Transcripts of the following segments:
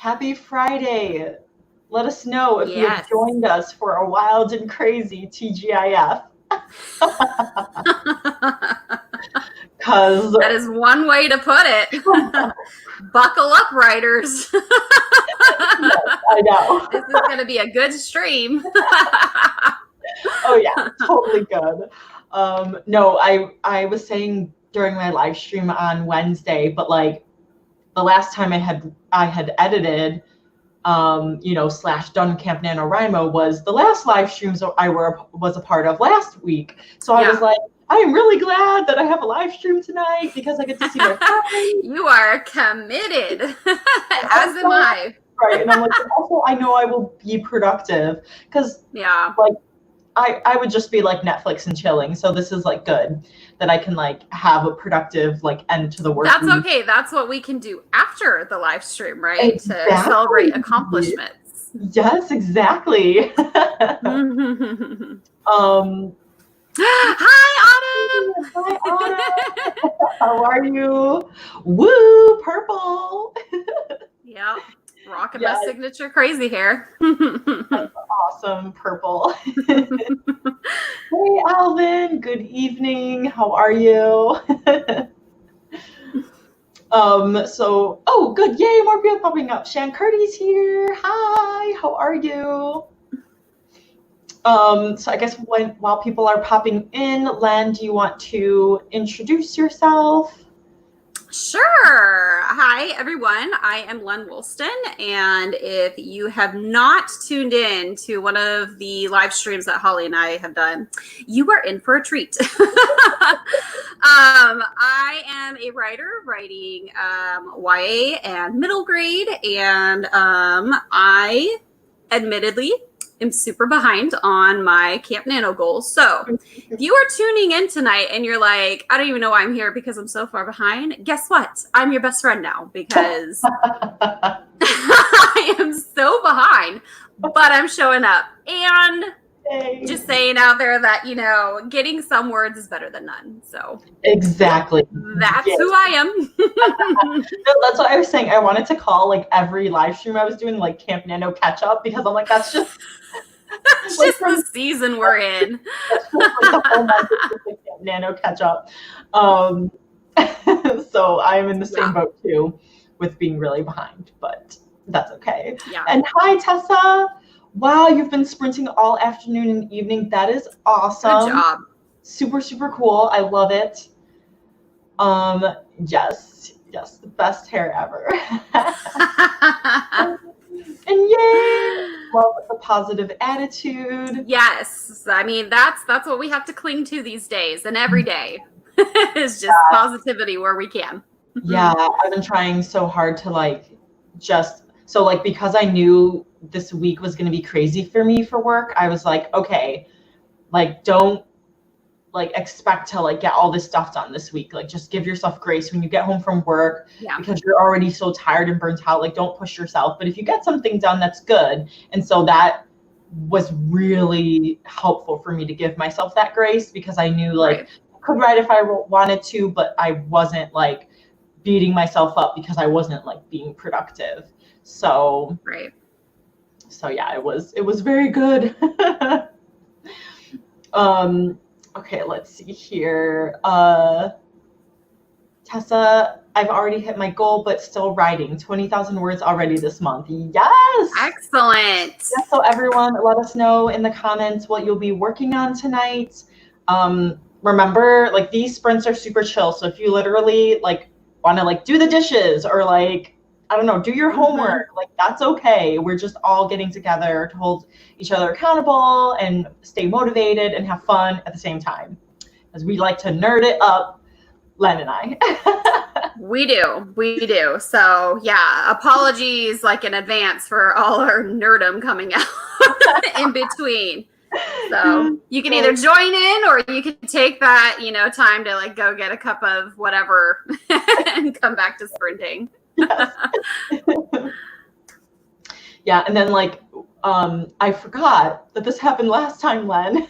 Happy Friday. Let us know if you have Yes. joined us for a wild and crazy TGIF. Because That is one way to put it. Buckle up, writers. I know. This is going to be a good stream. Oh yeah, totally good. No, I was saying during my live stream on Wednesday, but like the last time I had edited, / done Camp NaNoWriMo was the last live streams I was a part of last week. So I was like, I am really glad that I have a live stream tonight because I get to see my friends. You are committed, as am I. Right, and I'm like, also I know I will be productive because like I would just be like Netflix and chilling. So this is like good that I can like have a productive like end to the work. That's week. okay. That's what we can do after the live stream, right? Exactly. To celebrate accomplishments. Yes, exactly. Hi, Autumn. Hi, Autumn. How are you? Woo, purple. Yep. Rocking my signature crazy hair. That's awesome, purple. Hey, Alvin. Good evening. How are you? Good. Yay, more people popping up. Shan Curdy's here. Hi, how are you? So I guess while people are popping in, Len, do you want to introduce yourself? Sure. Hi, everyone. I am Len Woolston, and if you have not tuned in to one of the live streams that Holly and I have done, you are in for a treat. I am a writer writing YA and middle grade, and I admittedly am super behind on my Camp Nano goals. So if you are tuning in tonight and you're like, I don't even know why I'm here because I'm so far behind, guess what? I'm your best friend now because I am so behind, but I'm showing up. And just saying out there that, getting some words is better than none. So exactly. That's who I am. That's what I was saying. I wanted to call like every live stream I was doing like Camp Nano catch up because I'm like, that's just just the season we're in. That's just like the whole month of Camp Nano catch up. So I'm in the same boat too with being really behind, but that's okay. Yeah. And hi, Tessa. Wow, you've been sprinting all afternoon and evening. That is awesome. Good job. Super, super cool. I love it. Yes, the best hair ever. And yay! Love the positive attitude. Yes, I mean that's what we have to cling to these days, and every day is just positivity where we can. Yeah, I've been trying so hard to because I knew this week was going to be crazy for me for work. I was like, okay, like don't expect to get all this stuff done this week. Like just give yourself grace when you get home from work because you're already so tired and burnt out. Like don't push yourself. But if you get something done, that's good. And so that was really helpful for me to give myself that grace because I knew I could write if I wanted to, but I wasn't beating myself up because I wasn't being productive. So So yeah, it was very good. Okay, let's see here. Tessa, I've already hit my goal, but still writing 20,000 words already this month. Yes. Excellent. Yeah, so everyone, let us know in the comments what you'll be working on tonight. Remember, these sprints are super chill. So if you literally want to do the dishes or I don't know, do your homework. That's okay. We're just all getting together to hold each other accountable and stay motivated and have fun at the same time. As we like to nerd it up, Len and I. We do. So yeah, apologies in advance for all our nerdum coming out in between. So you can either join in or you can take that, time to go get a cup of whatever and come back to sprinting. Yes. Yeah, and then I forgot that this happened last time, Len.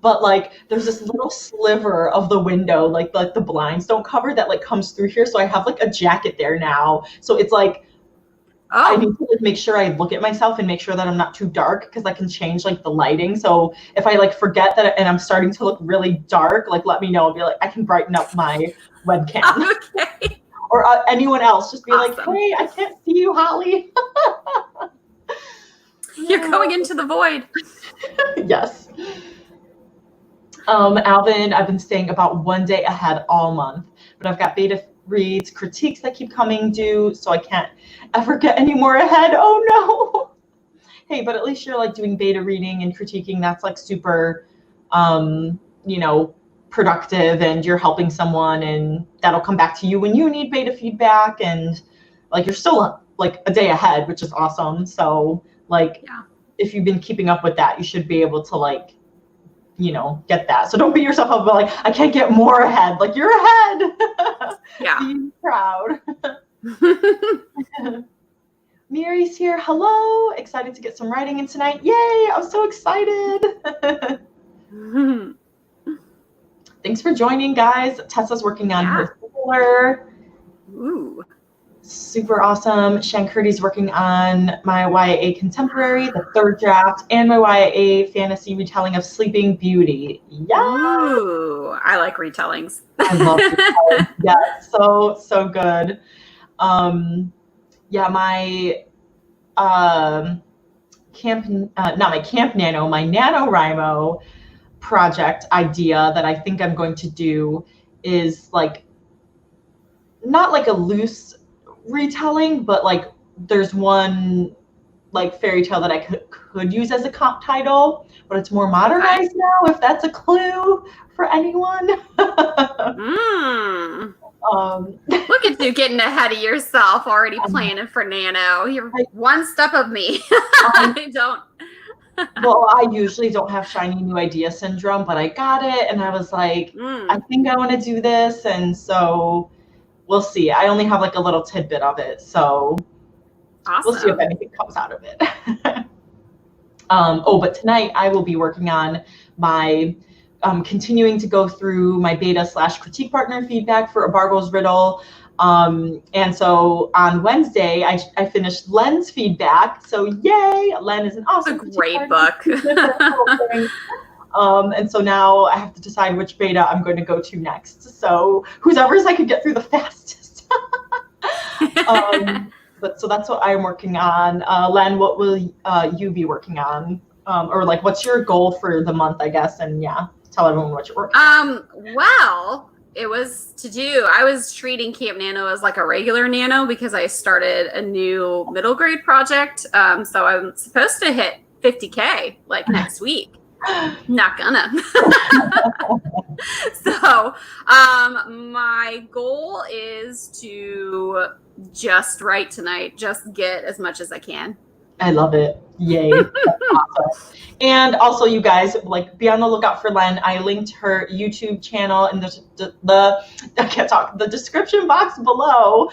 But there's this little sliver of the window, the blinds don't cover that comes through here. So I have a jacket there now. So it's I need to like make sure I look at myself and make sure that I'm not too dark, because I can change like the lighting. So if I like forget that and I'm starting to look really dark, like let me know and be like, I can brighten up my webcam. Okay. Or anyone else, just be Awesome. like, hey, I can't see you, Holly. You're going into the void. Yes. Alvin, I've been staying about 1 day ahead all month, but I've got beta reads, critiques that keep coming due, so I can't ever get any more ahead. Oh no. Hey, but at least you're like doing beta reading and critiquing. That's like super, you know, productive, and you're helping someone, and that'll come back to you when you need beta feedback, and like you're still like a day ahead, which is awesome. So like, if you've been keeping up with that, you should be able to like, you know, get that. So don't beat yourself up, but like, I can't get more ahead. Like, you're ahead. Yeah. Be proud. Mary's here. Hello. Excited to get some writing in tonight. Yay. I'm so excited. Thanks for joining, guys. Tessa's working on her thriller. Ooh. Super awesome. Shankirty's working on my YA contemporary, the 3rd draft, and my YA fantasy retelling of Sleeping Beauty. Yeah. Ooh, I like retellings. I love retellings. Yeah, so good. Yeah, my Camp Nano, my NaNoWriMo project idea that I think I'm going to do is like, not like a loose retelling, but like there's one like fairy tale that I could use as a comp title, but it's more modernized now, if that's a clue for anyone. Look at you getting ahead of yourself, already planning for Nano. You're one step of me. I don't. Well, I usually don't have shiny new idea syndrome, but I got it, and I was like, I think I want to do this, and so we'll see. I only have like a little tidbit of it, so we'll see if anything comes out of it. But tonight I will be working on my continuing to go through my beta / critique partner feedback for Abargo's Riddle. And so on Wednesday, I finished Len's feedback. So yay, Len is an awesome, it's a great book. And so now I have to decide which beta I'm going to go to next. So whoever's I could get through the fastest. But so that's what I'm working on. Len, what will you be working on? Or like, what's your goal for the month, I guess? And yeah, tell everyone what you're working on. Well, it was I was treating Camp Nano as like a regular Nano because I started a new middle grade project. So I'm supposed to hit 50K like next week. Not gonna. So my goal is to just write tonight, just get as much as I can. I love it. Yay. That's awesome. And also, you guys, like, be on the lookout for Len. I linked her YouTube channel in the description box below.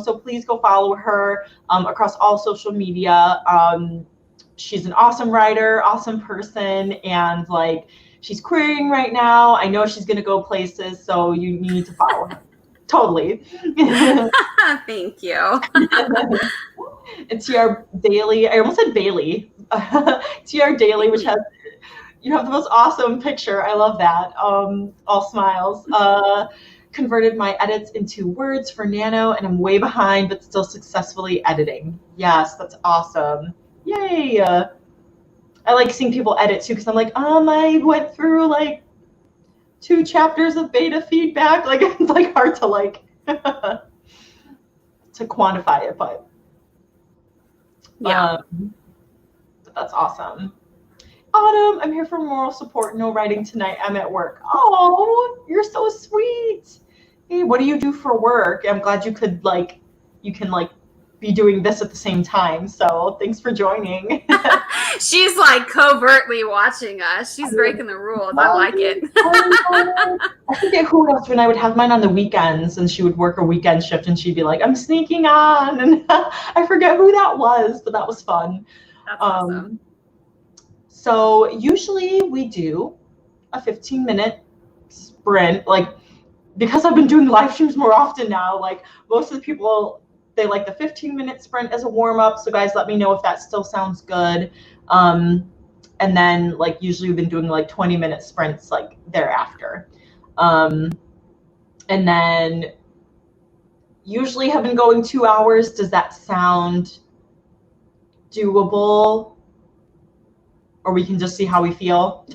So please go follow her across all social media. She's an awesome writer, awesome person, and like, she's querying right now. I know she's gonna go places, so you need to follow her. Totally. Thank you. And TR Daily, I almost said Bailey. TR Daily, which has, you have the most awesome picture. I love that. All smiles. Converted my edits into words for Nano, and I'm way behind, but still successfully editing. Yes, that's awesome. Yay. I like seeing people edit too, because I'm like, I went through like 2 chapters of beta feedback. Like, it's like hard to like to quantify it, but yeah. But that's awesome. Autumn, I'm here for moral support. No writing tonight. I'm at work. Oh, you're so sweet. Hey, what do you do for work? I'm glad you could like, you can like be doing this at the same time. So thanks for joining. She's like covertly watching us. She's breaking the rules. I like it. I forget who else when I would have mine on the weekends, and she would work a weekend shift, and she'd be like, I'm sneaking on. And I forget who that was, but that was fun. That's awesome. So usually we do a 15-minute sprint, like, because I've been doing live streams more often now, like most of the people they like the 15-minute sprint as a warm-up. So guys, let me know if that still sounds good. And then like usually we've been doing like 20-minute sprints like thereafter. And then usually have been going 2 hours. Does that sound doable? Or we can just see how we feel?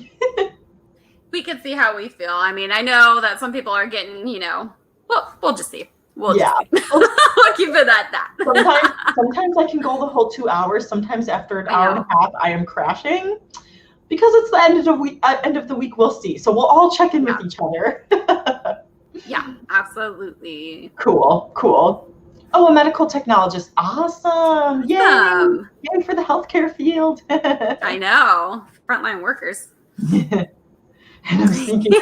We can see how we feel. I mean, I know that some people are getting, we'll just see. We'll keep it at that. Sometimes I can go the whole 2 hours. Sometimes after an hour and a half, I am crashing because it's the end of the week. End of the week, we'll see. So we'll all check in with each other. Yeah, absolutely. Cool. Oh, a medical technologist. Awesome. Yay. Yay for the healthcare field. I know. Frontline workers. And I'm thinking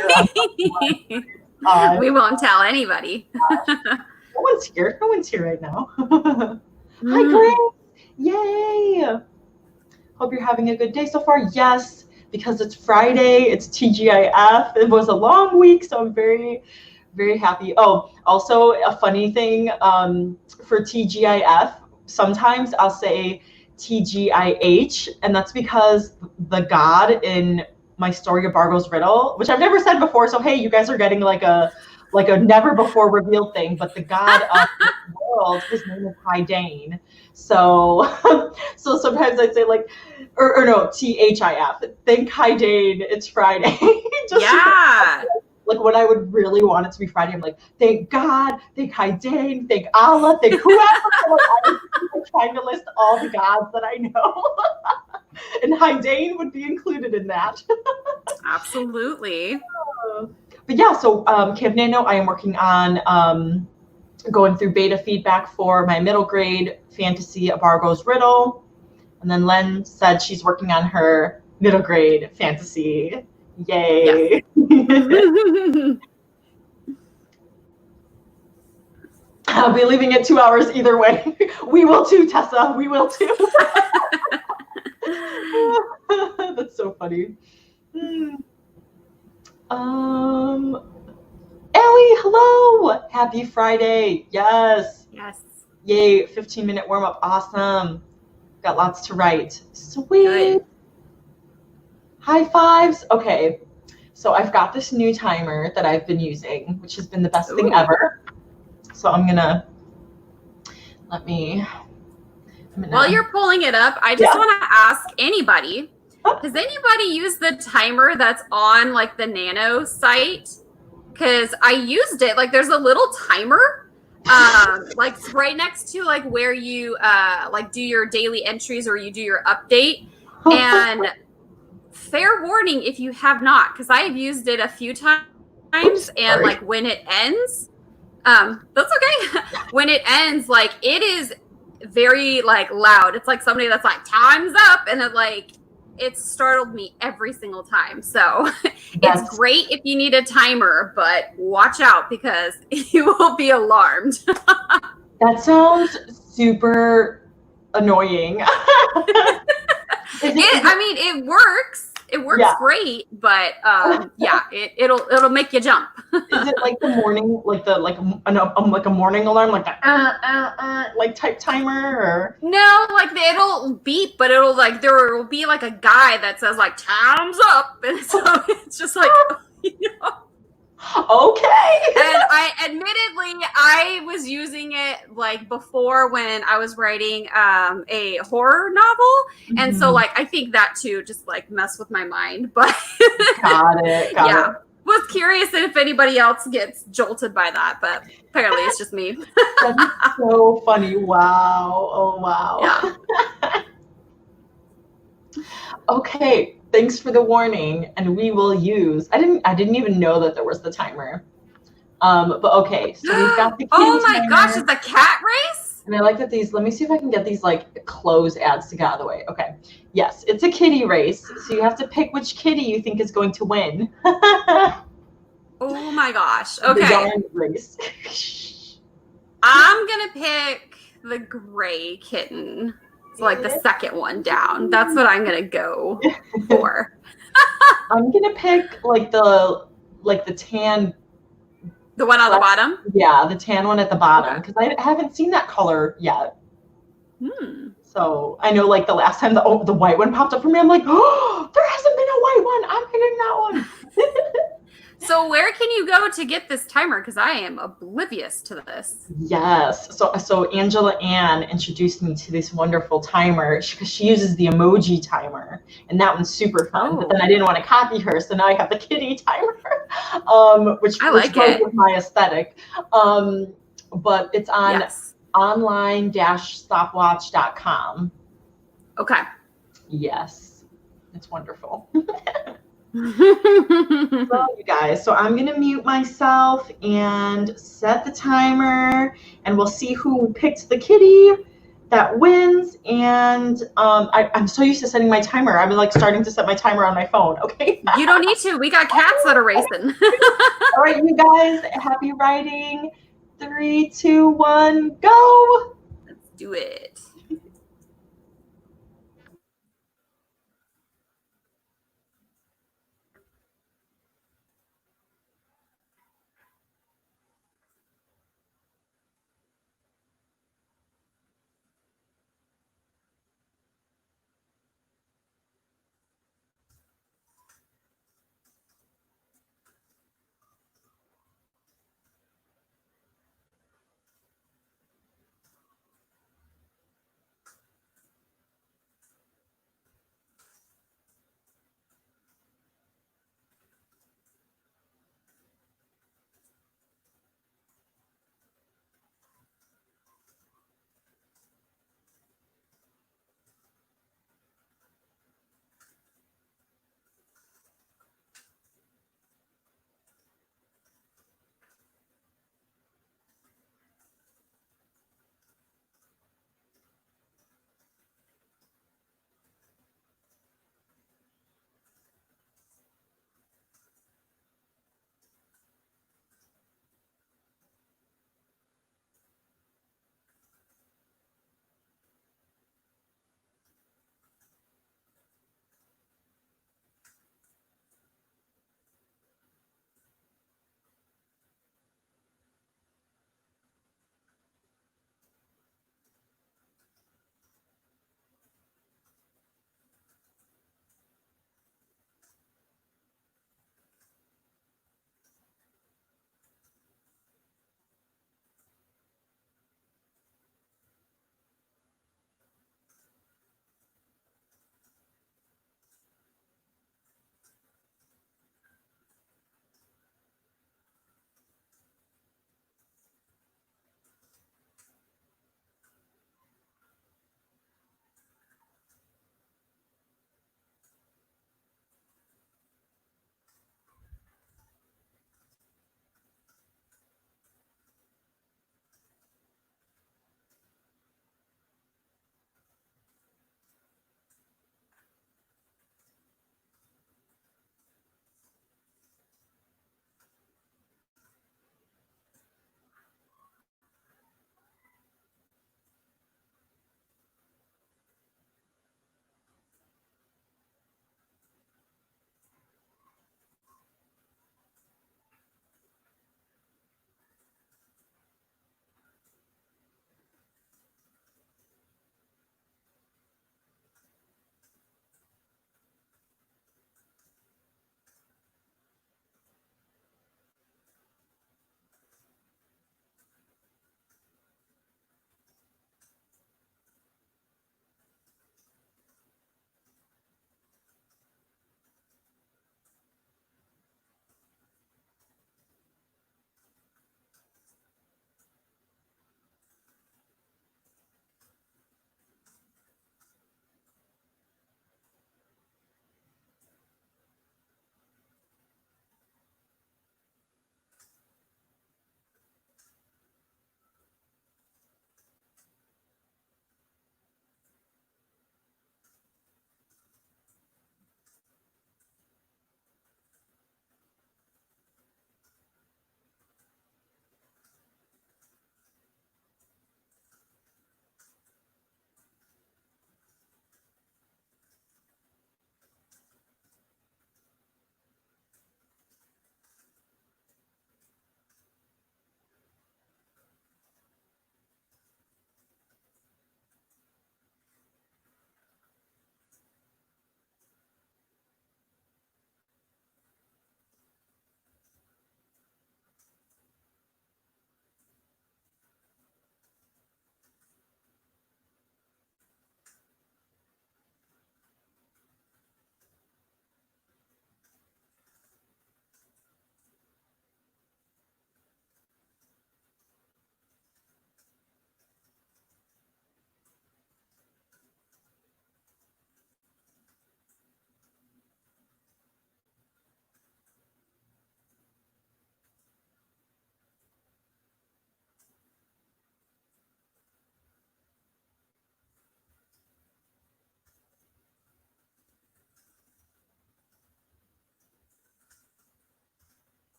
we won't tell anybody. No one's here. No one's here right now. Hi, Grace. Yay. Hope you're having a good day so far. Yes, because it's Friday. It's TGIF. It was a long week, so I'm very, very happy. Oh, also a funny thing for TGIF, sometimes I'll say TGIH, and that's because the God in my story of Bargo's Riddle, which I've never said before, so hey, you guys are getting like a never before revealed thing, but the God of the world, his name is Hydane. So so sometimes I say like, or no, THIF. Thank Hydane, it's Friday. Like when I would really want it to be Friday, I'm like, thank God, thank Hydane, thank Allah, thank whoever. I'm trying to list all the gods that I know. And Hydane would be included in that. Absolutely. But yeah, so Camp Nano, I am working on going through beta feedback for my middle grade fantasy, A Bargo's Riddle. And then Len said she's working on her middle grade fantasy. Yay. Yes. I'll be leaving it 2 hours either way. We will too, Tessa. We will too. That's so funny. Ellie, hello. Happy Friday. Yes. Yay, 15-minute warm-up. Awesome. Got lots to write. Sweet. Good. High fives. Okay, so I've got this new timer that I've been using, which has been the best thing ever. So I'm gonna, while you're pulling it up, I just want to ask anybody, has anybody used the timer that's on like the Nano site? Because I used it, like there's a little timer, like right next to like where you like do your daily entries or you do your update. And fair warning if you have not, because I've used it a few times, and like when it ends, that's okay. When it ends, like it is very like loud. It's like somebody that's like time's up, and it startled me every single time. So it's great if you need a timer, but watch out because you will be alarmed. That sounds super annoying. It works. It works great, but it'll make you jump. Is it like the morning, like a morning alarm, like the like type timer, or no? Like it'll beep, but it'll like there will be like a guy that says like time's up, and so it's just like okay. And I was using it like before when I was writing a horror novel, and so like I think that too just like messed with my mind. But got it. Was curious if anybody else gets jolted by that, but apparently it's just me. That's so funny. Wow. Oh wow. Yeah. Okay. Thanks for the warning, and we will use. I didn't even know that there was the timer. But okay, so we've got the kitty timer. Gosh, it's a cat race? And I like that these. Let me see if I can get these like close ads to get out of the way. Okay, yes, it's a kitty race, so you have to pick which kitty you think is going to win. Oh my gosh! Okay, the yarn race. I'm gonna pick the gray kitten. So like the second one down. That's what I'm gonna go for. I'm gonna pick like the tan The one on the bottom? Yeah, the tan one at the bottom, Okay. because I haven't seen that color yet. Hmm. So I know, like, the last time the white one popped up for me, I'm like, oh, there hasn't been a white one. I'm getting that one. So where can you go to get this timer? Because I am oblivious to this. Yes. So Angela Ann introduced me to this wonderful timer because she uses the emoji timer, and that one's super fun. But then I didn't want to copy her, so now I have the kitty timer, which like goes it. with my aesthetic. But it's on online-stopwatch.com. Okay. Yes, it's wonderful. So, you guys, so I'm gonna mute myself and set the timer, and we'll see who picked the kitty that wins. And I'm so used to setting my timer. I'm like starting to set my timer on my phone. Okay. You don't need to. We got cats that are racing. All right, you guys, happy writing. 3, 2, 1, go. Let's do it.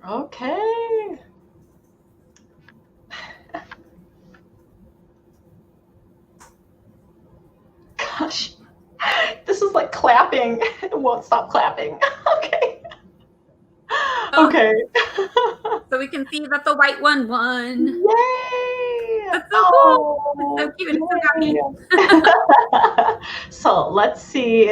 Okay. Gosh, this is like clapping. It won't stop clapping. Okay. Oh. Okay. So we can see that the white one won. Yay! That's so cool. That's so cute. I'm so happy. So let's see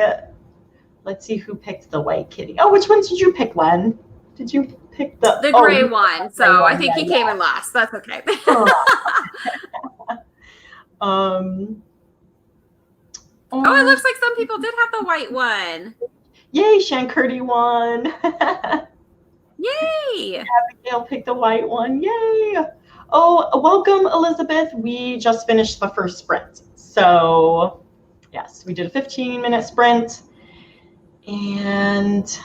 who picked the white kitty. Oh, which one did you pick, Len? Did you pick the gray one? So I think he came in last. That's okay. Oh, it looks like some people did have the white one. Yay, Shankurti won. Yay! Abigail picked the white one. Yay! Oh, welcome, Elizabeth. We just finished the first sprint. So, yes, we did a 15-minute sprint. And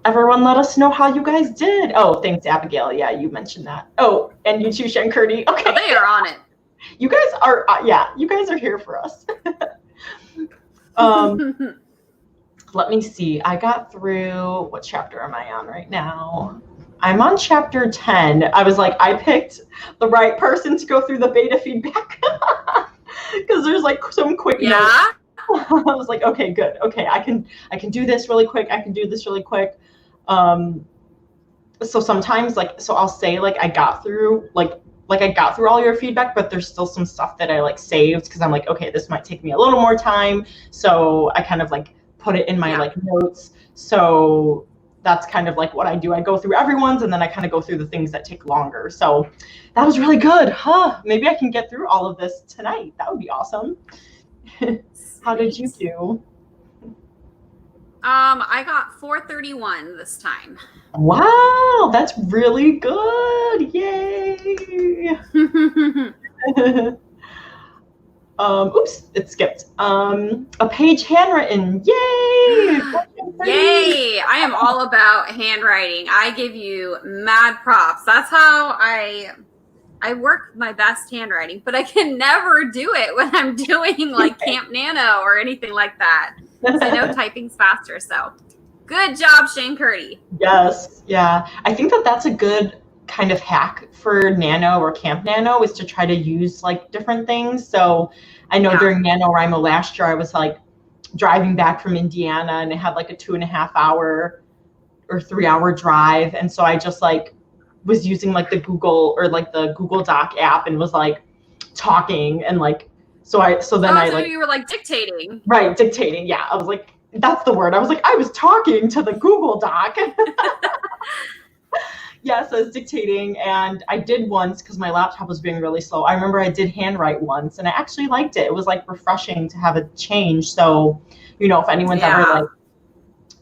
everyone let us know how you guys did. Oh, thanks, Abigail. Yeah, you mentioned that. Oh, and you too, Shankurti. Okay. Oh, they are on it. You guys are, you guys are here for us. Let me see. I got through, what chapter am I on right now? I'm on chapter 10. I was like, I picked the right person to go through the beta feedback because there's like some quick notes. I was like, okay, good. Okay, I can do this really quick. I can do this really quick. So sometimes so I'll say I got through I got through all your feedback, but there's still some stuff that I saved because I'm like, okay, this might take me a little more time. So I kind of put it in my notes. So that's kind of what I do. I go through everyone's and then I kind of go through the things that take longer. So that was really good. Maybe I can get through all of this tonight. That would be awesome. How did you do? I got 431 this time. Wow, that's really good. Yay. Oops, it skipped. A page handwritten. Yay! Yay! I am all about handwriting. I give you mad props. That's how I work my best handwriting, but I can never do it when I'm doing Camp Nano or anything like that. So I know typing's faster. So good job, Shankurti. Yes, yeah. I think that's a good kind of hack for Nano or Camp Nano is to try to use different things. So I know during NaNoWriMo last year, I was driving back from Indiana and it had a 2.5 hour or 3 hour drive. And so I just was using the Google or the Google Doc app and was talking and so you were dictating. Right, dictating. Yeah. I was that's the word. I was I was talking to the Google Doc. Yes, I was dictating, and I did once because my laptop was being really slow. I remember I did handwrite once, and I actually liked it. It was refreshing to have a change. So, if anyone's ever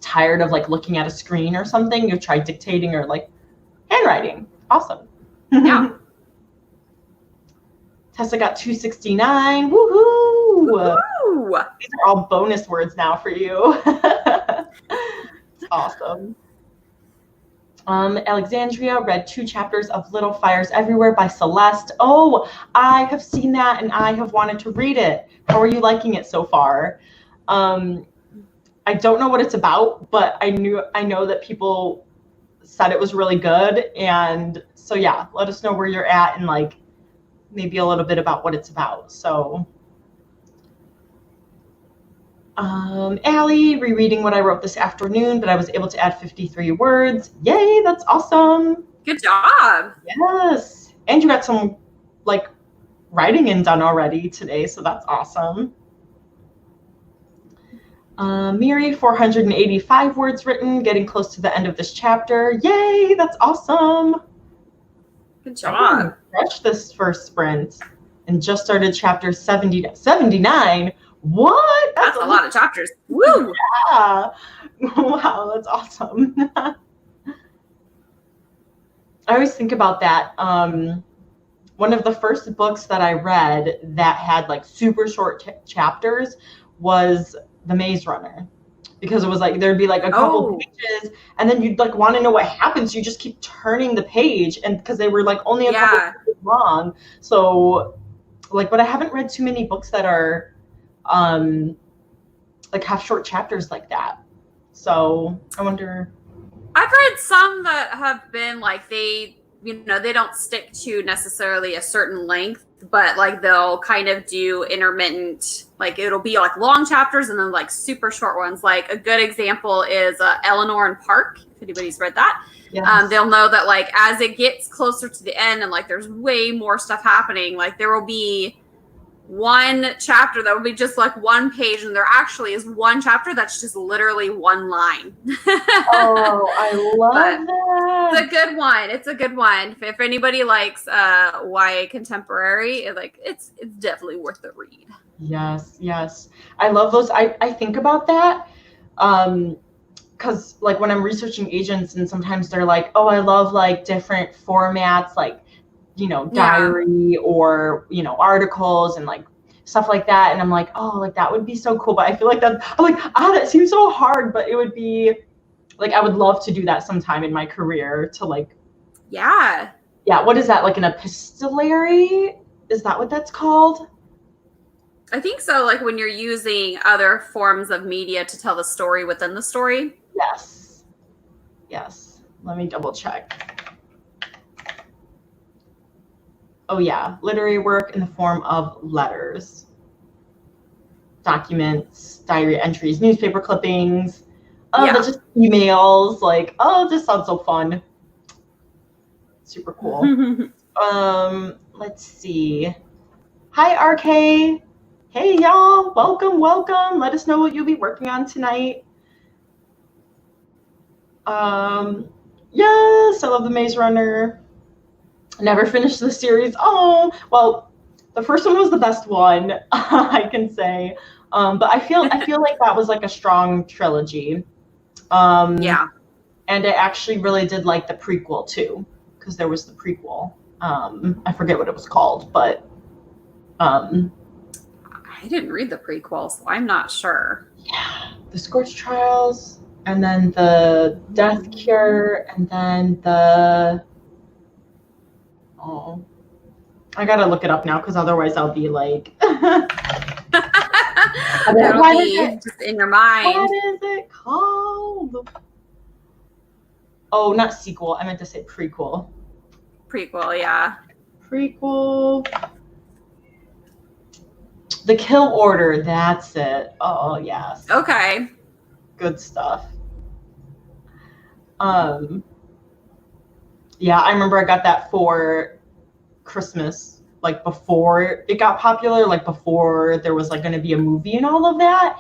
tired of looking at a screen or something, you try dictating or handwriting. Awesome. Yeah. Tessa got 269. Woohoo! Woo-hoo! These are all bonus words now for you. It's awesome. Alexandria read 2 chapters of Little Fires Everywhere by Celeste. Oh, I have seen that and I have wanted to read it. How are you liking it so far? I don't know what it's about, but I know that people said it was really good. And so, yeah, let us know where you're at and maybe a little bit about what it's about. So, Allie, rereading what I wrote this afternoon, but I was able to add 53 words. Yay, that's awesome. Good job. Yes. And you got some writing in done already today, so that's awesome. Miri, 485 words written, getting close to the end of this chapter. Yay, that's awesome. Good job. Crushed this first sprint and just started chapter 79. What? That's a lot of chapters. Woo! Yeah. Wow, that's awesome. I always think about that. One of the first books that I read that had super short chapters was The Maze Runner, because it was there'd be a couple pages and then you'd want to know what happens. You just keep turning the page, and because they were only a couple pages long. So but I haven't read too many books that are have short chapters like that. So I wonder I've read some that have been like they don't stick to necessarily a certain length, but like they'll kind of do intermittent, like it'll be like long chapters and then like super short ones. Like a good example is Eleanor and Park. If anybody's read that, Yes. they'll know that like as it gets closer to the end and like there's way more stuff happening, like there will be one chapter that will be just like one page, and there actually is one chapter that's just literally one line. Oh, I love that. It's a good one. It's a good one. If anybody likes YA contemporary, it's definitely worth the read. Yes, yes. I love those. I think about that. Because like when I'm researching agents, and sometimes they're like, oh, I love like different formats, like, diary or, articles and like stuff like that. And I'm like, oh, like that would be so cool. But I feel like I'm like, that seems so hard, but it would be like, I would love to do that sometime in my career to like, yeah. What is that? Like an epistolary? Is that what that's called? I think so. Like when you're using other forms of media to tell the story within the story. Yes. Let me double check. Oh yeah, literary work in the form of letters, documents, diary entries, newspaper clippings, that's just emails. Like, this sounds so fun. Super cool. Let's see. Hi, RK. Hey, y'all. Welcome. Let us know what you'll be working on tonight. Yes, I love The Maze Runner. Never finished the series. Oh, well, the first one was the best one, I can say. But I feel like that was like a strong trilogy. Yeah. And I actually really did like the prequel too, because there was the prequel. I forget what it was called, but I didn't read the prequel, so I'm not sure. Yeah, the Scorch Trials, and then the Death Cure, and then the I gotta look it up now because otherwise I'll be like That'll be just in your mind. What is it called? Oh, not sequel. I meant to say prequel. Prequel, yeah. Prequel. The Kill Order, that's it. Oh, yes. Okay. Good stuff. Yeah, I remember I got that for Christmas, like before it got popular, like before there was like going to be a movie and all of that.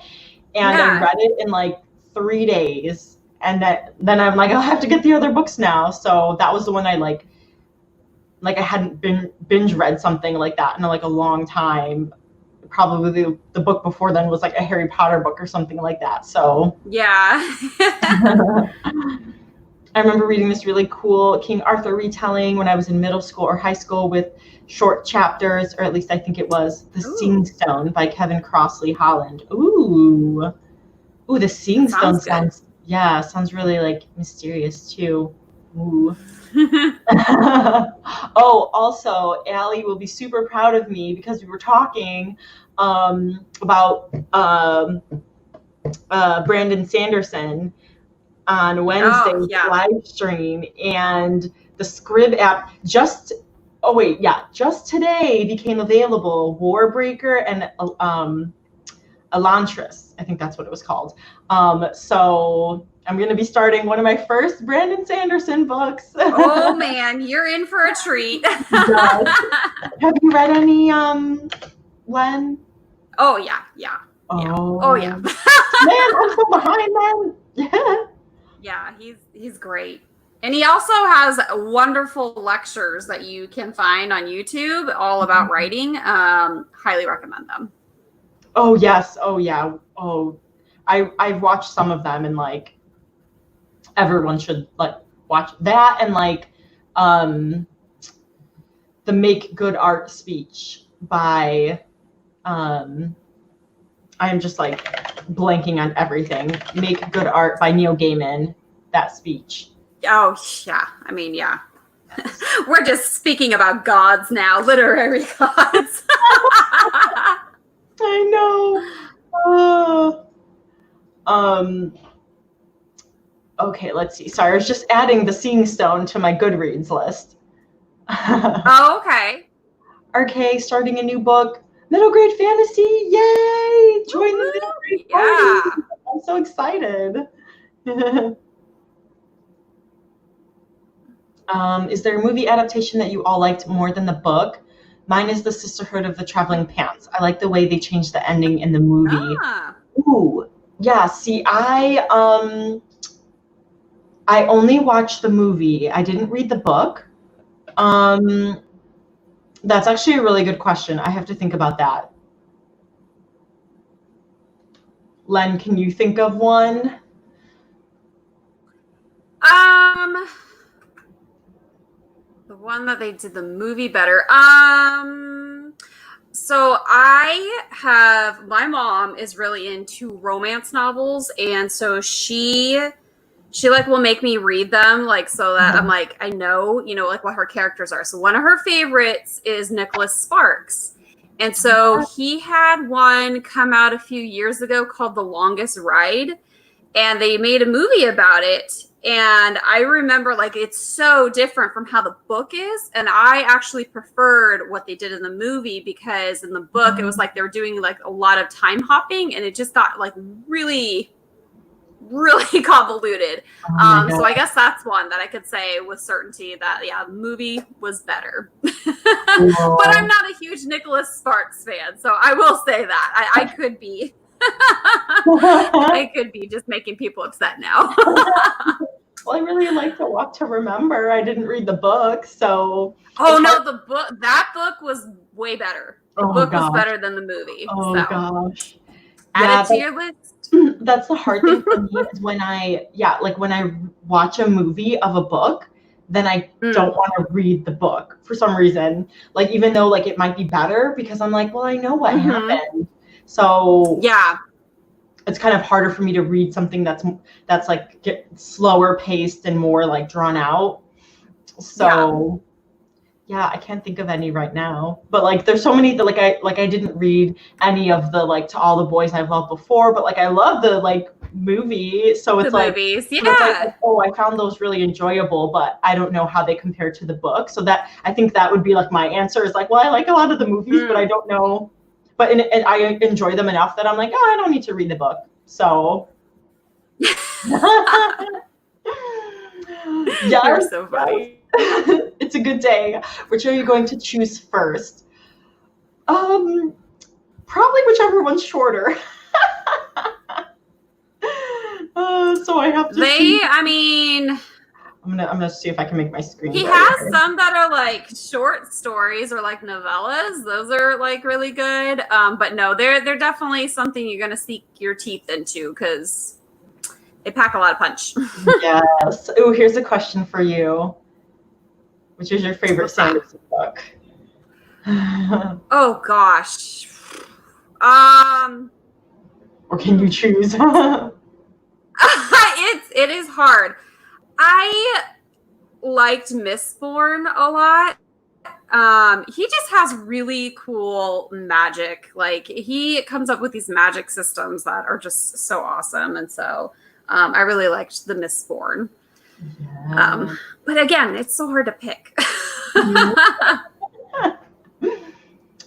And I read it in like 3 days. And then I'm like, I'll have to get the other books now. So that was the one I like I hadn't binge read something like that in like a long time. Probably the book before then was like a Harry Potter book or something like that. So yeah. I remember reading this really cool King Arthur retelling when I was in middle school or high school with short chapters, or at least I think it was The Seeing Stone by Kevin Crossley Holland. Ooh, The Seeing Stone sounds really like mysterious too. Ooh. Oh, also, Allie will be super proud of me because we were talking about Brandon Sanderson on Wednesday's live stream, and the Scrib app just today became available. Warbreaker and Elantris, I think that's what it was called. So I'm going to be starting one of my first Brandon Sanderson books. Oh man, you're in for a treat. Have you read any Len? Oh yeah. Oh yeah. Man, I'm so behind then. Yeah, he's great. And he also has wonderful lectures that you can find on YouTube all about writing. Highly recommend them. Oh yes. Oh yeah. Oh, I've watched some of them, and like everyone should like watch that, and like the Make Good Art speech by I am just like blanking on everything. Make Good Art by Neil Gaiman, that speech. Oh yeah. I mean, yeah. We're just speaking about gods now, literary gods. I know. Okay, let's see. Sorry, I was just adding The Seeing Stone to my Goodreads list. Oh, okay. RK starting a new book. Middle grade fantasy. Yay! Join the middle grade party. I'm so excited. Is there a movie adaptation that you all liked more than the book? Mine is The Sisterhood of the Traveling Pants. I like the way they changed the ending in the movie. Ooh, yeah. See, I only watched the movie. I didn't read the book. That's actually a really good question. I have to think about that. Len, can you think of one? The one that they did the movie better. So my mom is really into romance novels, and so she like will make me read them, like, so that I'm like, I know, like what her characters are. So one of her favorites is Nicholas Sparks. And so he had one come out a few years ago called The Longest Ride, and they made a movie about it. And I remember, like, it's so different from how the book is. And I actually preferred what they did in the movie, because in the book, it was like they were doing like a lot of time hopping, and it just got like really convoluted. So I guess that's one that I could say with certainty that, yeah, the movie was better. But I'm not a huge Nicholas Sparks fan, so I will say that. I could be. I could be just making people upset now. Well, I really like To Walk to Remember. I didn't read the book, so. Oh no, that book was way better. The book was better than the movie. Oh gosh. Add it to your list. That's the hard thing for me is when I watch a movie of a book, then I don't want to read the book for some reason. Like, even though like it might be better, because I'm like, well, I know what happened. So yeah, it's kind of harder for me to read something that's like slower paced and more like drawn out. So yeah, I can't think of any right now, but like there's so many that I didn't read any of the like To All the Boys I've Loved Before, but like I love the like movie, so it's like movies, like, oh, I found those really enjoyable, but I don't know how they compare to the book. So that, I think that would be like my answer is like, well, I like a lot of the movies, but I don't know, but and I enjoy them enough that I'm like, oh, I don't need to read the book. So yeah, you're so funny. It's a good day. Which are you going to choose first? Probably whichever one's shorter. So I have to. I'm gonna see if I can make my screen. He has some that are like short stories or like novellas. Those are like really good. But no, they're definitely something you're gonna sink your teeth into, because they pack a lot of punch. Yes. Oh, here's a question for you. Which is your favorite Sanderson book? Oh gosh. Or can you choose? It is hard. I liked Mistborn a lot. He just has really cool magic. Like, he comes up with these magic systems that are just so awesome. And so I really liked the Mistborn. Yeah. But again, it's so hard to pick.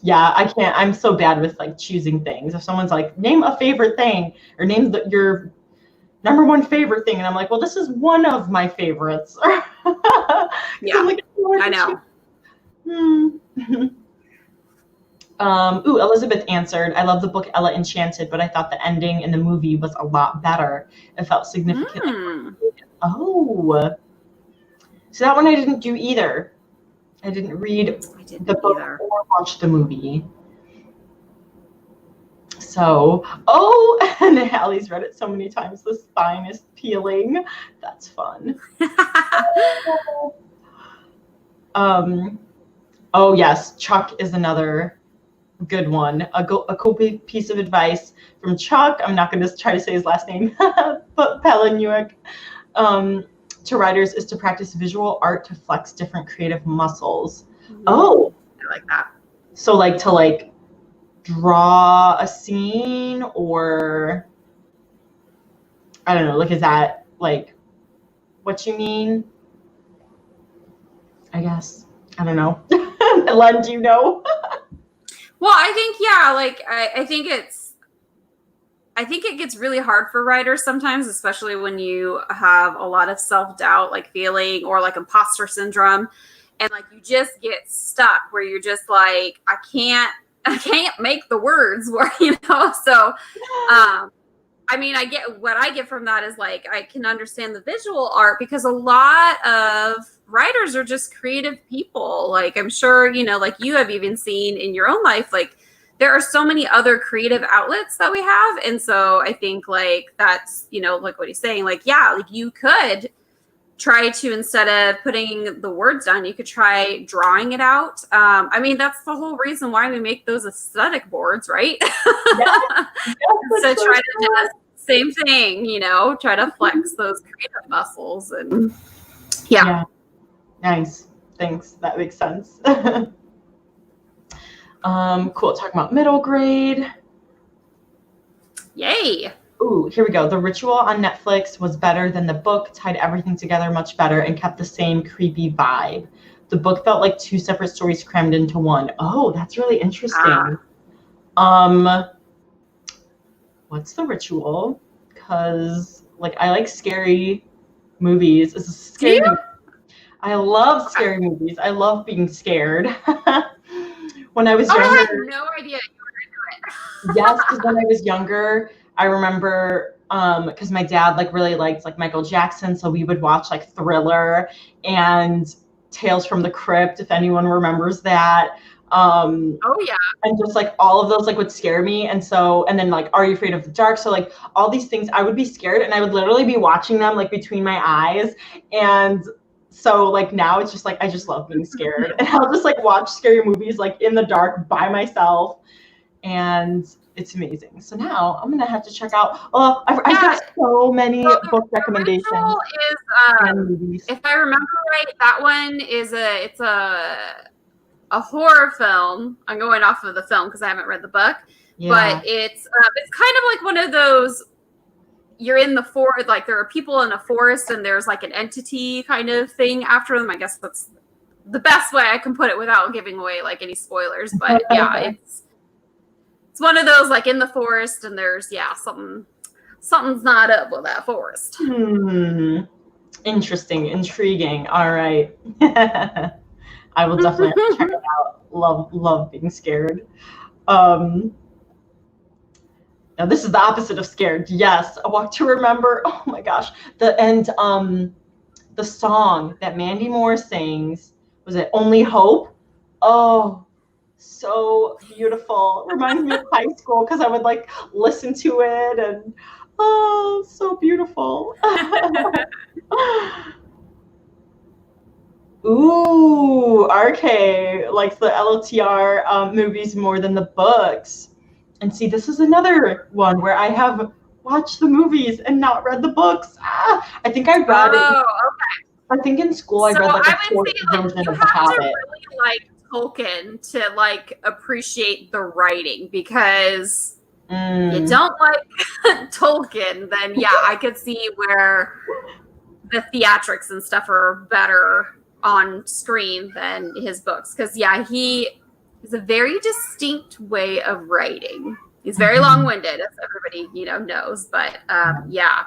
Yeah, I can't. I'm so bad with like choosing things. If someone's like, name a favorite thing, or name your number one favorite thing, and I'm like, well, this is one of my favorites. Yeah, like, I know. Ooh, Elizabeth answered, I love the book Ella Enchanted, but I thought the ending in the movie was a lot better. It felt significant. Oh, so that one I didn't do either. I didn't read the book or watch the movie. So, and Hallie's read it so many times, the spine is peeling. That's fun. Oh yes, Chuck is another good one. A cool piece of advice from Chuck. I'm not going to try to say his last name, but Palahniuk. To writers is to practice visual art to flex different creative muscles. Oh, I like that. So like to like draw a scene, or I don't know, like, is that like what you mean, I guess. I don't know. Len, do you know? Well, I think, yeah, like, I think it gets really hard for writers sometimes, especially when you have a lot of self-doubt, like feeling, or like imposter syndrome. And like, you just get stuck where you're just like, I can't make the words where, so, I mean, what I get from that is like, I can understand the visual art, because a lot of writers are just creative people. Like, I'm sure, like you have even seen in your own life, like there are so many other creative outlets that we have. And so I think like that's, like what he's saying, like, yeah, like you could try to, instead of putting the words down, you could try drawing it out. I mean, that's the whole reason why we make those aesthetic boards, right? Yeah. So try to do the same thing, try to flex those creative muscles. And yeah. Nice. Thanks. That makes sense. Cool. Talking about middle grade. Yay. Ooh, here we go. The Ritual on Netflix was better than the book, tied everything together much better, and kept the same creepy vibe. The book felt like two separate stories crammed into one. Oh, that's really interesting. What's The Ritual? Because like I like scary movies. It's a scary movie. I love scary movies. I love being scared. When I was younger, I had no idea you were into it. yes, because when I was younger, I remember because my dad like really liked like Michael Jackson, so we would watch like Thriller and Tales from the Crypt, if anyone remembers that. Oh yeah. And just like all of those like would scare me. And then like Are You Afraid of the Dark? So like all these things, I would be scared and I would literally be watching them like between my eyes. And so like now it's just like I just love being scared. And I'll just like watch scary movies like in the dark by myself. And it's amazing. So now I'm gonna have to check out. I've got so many book recommendations. And movies. If I remember right, that one is it's a horror film. I'm going off of the film because I haven't read the book. Yeah. But it's kind of like one of those. You're in the forest, like there are people in a forest, and there's like an entity kind of thing after them. I guess that's the best way I can put it without giving away like any spoilers. But yeah, it's one of those like in the forest, and there's something's not up with that forest. Interesting, intriguing. All right, I will definitely have to check it out. Love being scared. Now this is the opposite of scared. Yes, A Walk to Remember. Oh my gosh, the song that Mandy Moore sings, was it Only Hope? Oh, so beautiful. Reminds me of high school because I would like listen to it and oh, so beautiful. Ooh, RK likes the LOTR movies more than the books. And see, this is another one where I have watched the movies and not read the books. I think I read it. Oh, okay. I think in school I read like a short version of The Hobbit. You really like Tolkien to like appreciate the writing, because you don't like Tolkien, then yeah, I could see where the theatrics and stuff are better on screen than his books. Because yeah, he is a very distinct way of writing. He's very long-winded, as everybody knows. But yeah,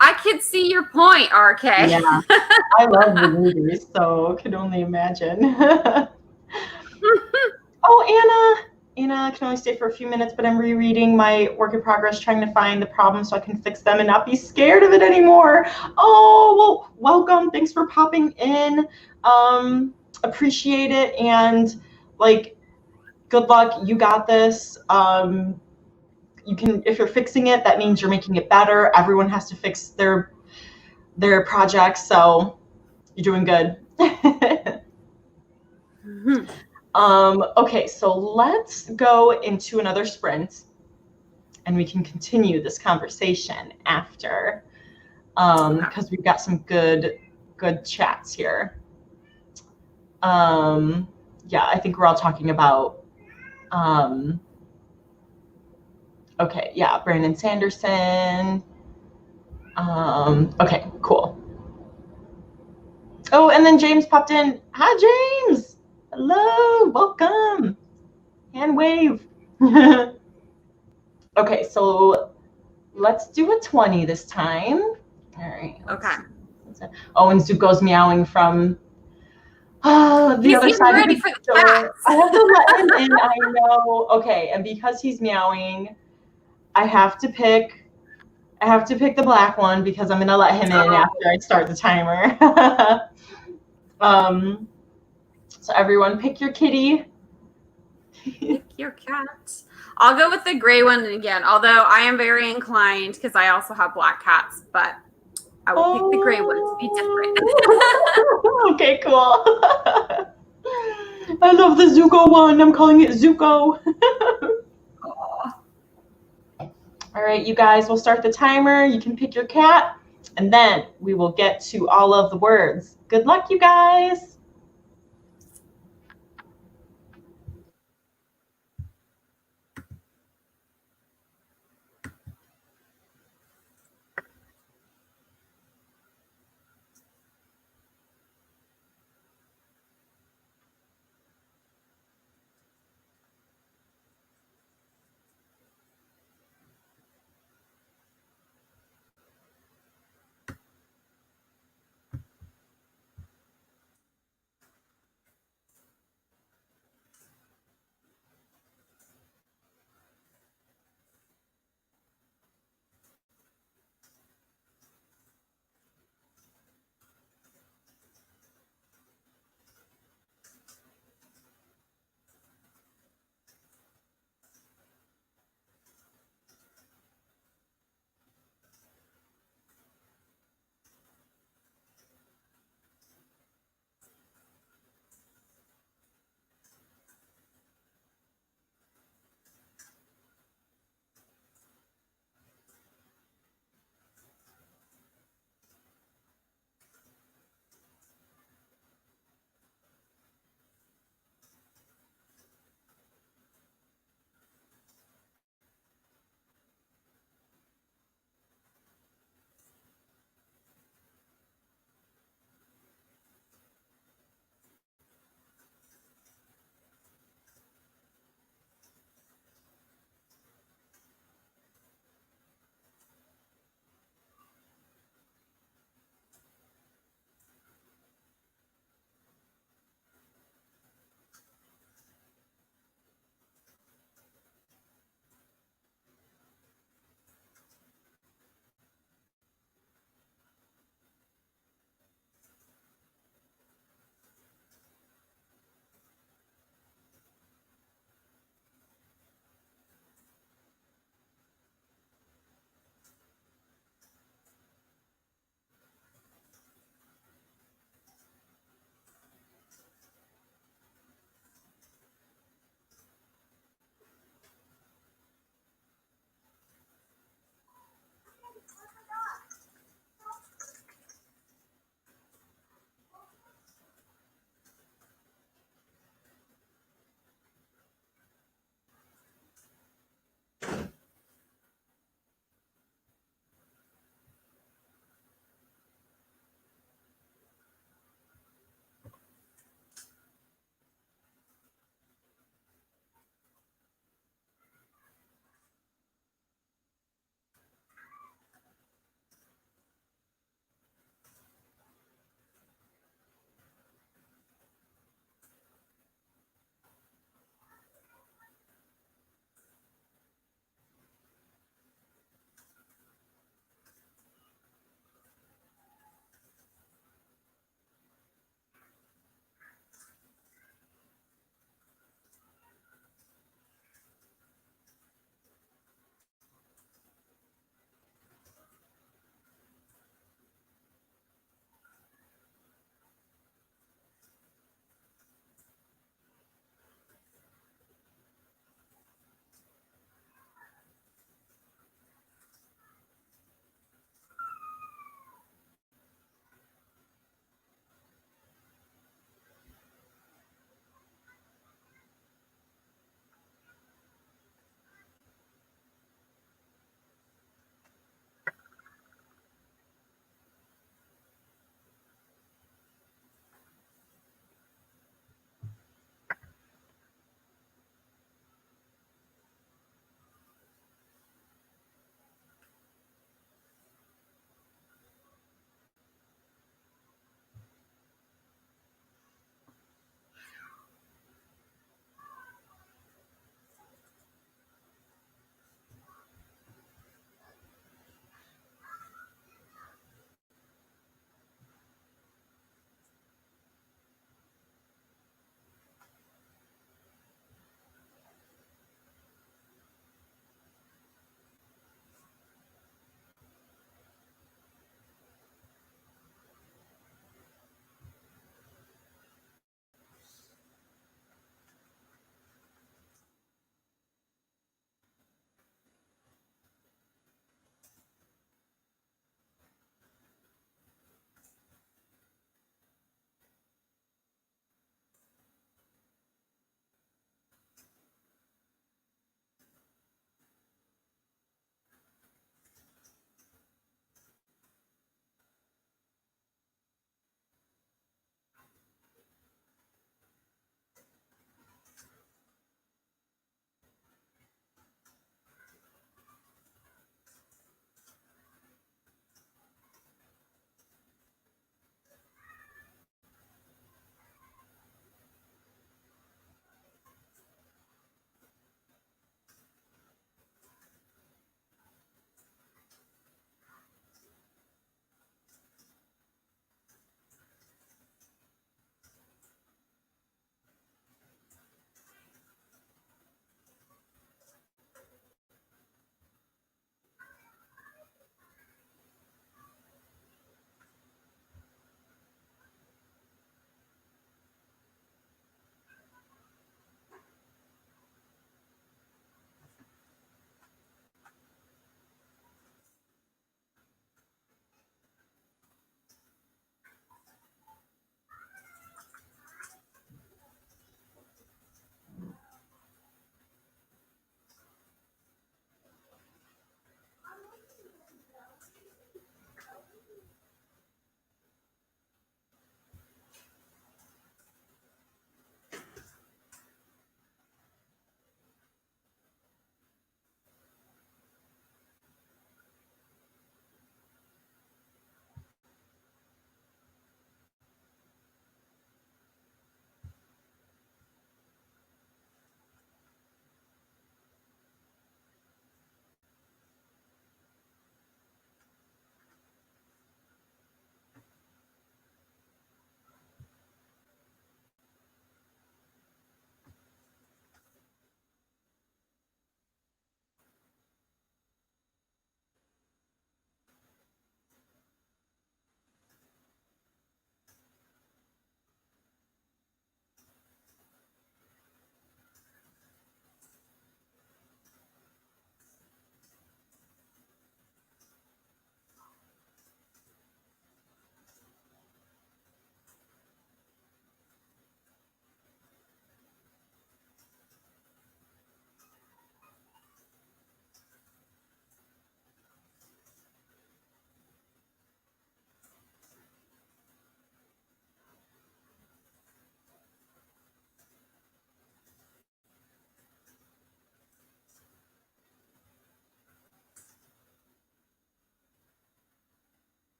I could see your point, RK. Yeah, I love the movies, so can only imagine. Oh, Anna can only stay for a few minutes, but I'm rereading my work in progress, trying to find the problem so I can fix them and not be scared of it anymore. Oh, well, welcome. Thanks for popping in. Appreciate it. And like, good luck. You got this. You can, if you're fixing it, that means you're making it better. Everyone has to fix their projects, so you're doing good. Okay, so let's go into another sprint, and we can continue this conversation after, because we've got some good chats here. Yeah, I think we're all talking about. Okay, yeah, Brandon Sanderson. Okay, cool. Oh, and then James popped in. Hi, James. Hello. Welcome. Hand wave. Okay, so let's do a 20 this time. All right. Okay. Oh, and Zuko's meowing from the He's other getting side ready of the for the door. cats. I have to let him in. I know. Okay, and because he's meowing, I have to pick the black one because I'm gonna let him in after I start the timer. So everyone pick your kitty. Pick your cat. I'll go with the gray one again, although I am very inclined because I also have black cats, but I will pick the gray one to be different. Okay, cool. I love the Zuko one. I'm calling it Zuko. All right, you guys, we'll start the timer. You can pick your cat, and then we will get to all of the words. Good luck, you guys.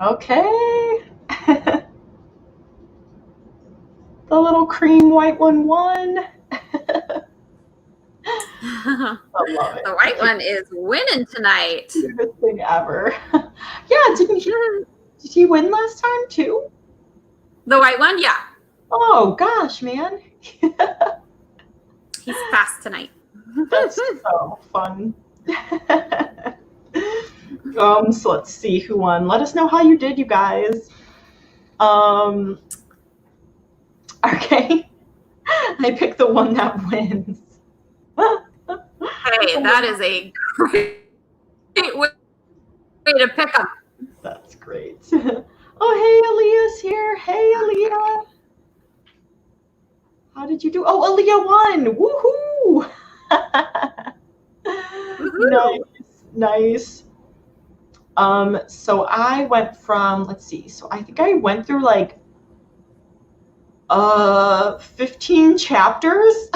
Okay. The little cream white one won. I love it. The white one is winning tonight. Cutest thing ever. Yeah, did he win last time too? The white one, yeah. Oh gosh, man. He's fast tonight. That's so fun. So let's see who won. Let us know how you did, you guys. Okay. I picked the one that wins. Hey, that is a great way to pick them. That's great. Oh, hey, Aaliyah's here. Hey, Aaliyah. How did you do? Oh, Aaliyah won. Woohoo. Nice. So I went from, let's see. So I think I went through like 15 chapters.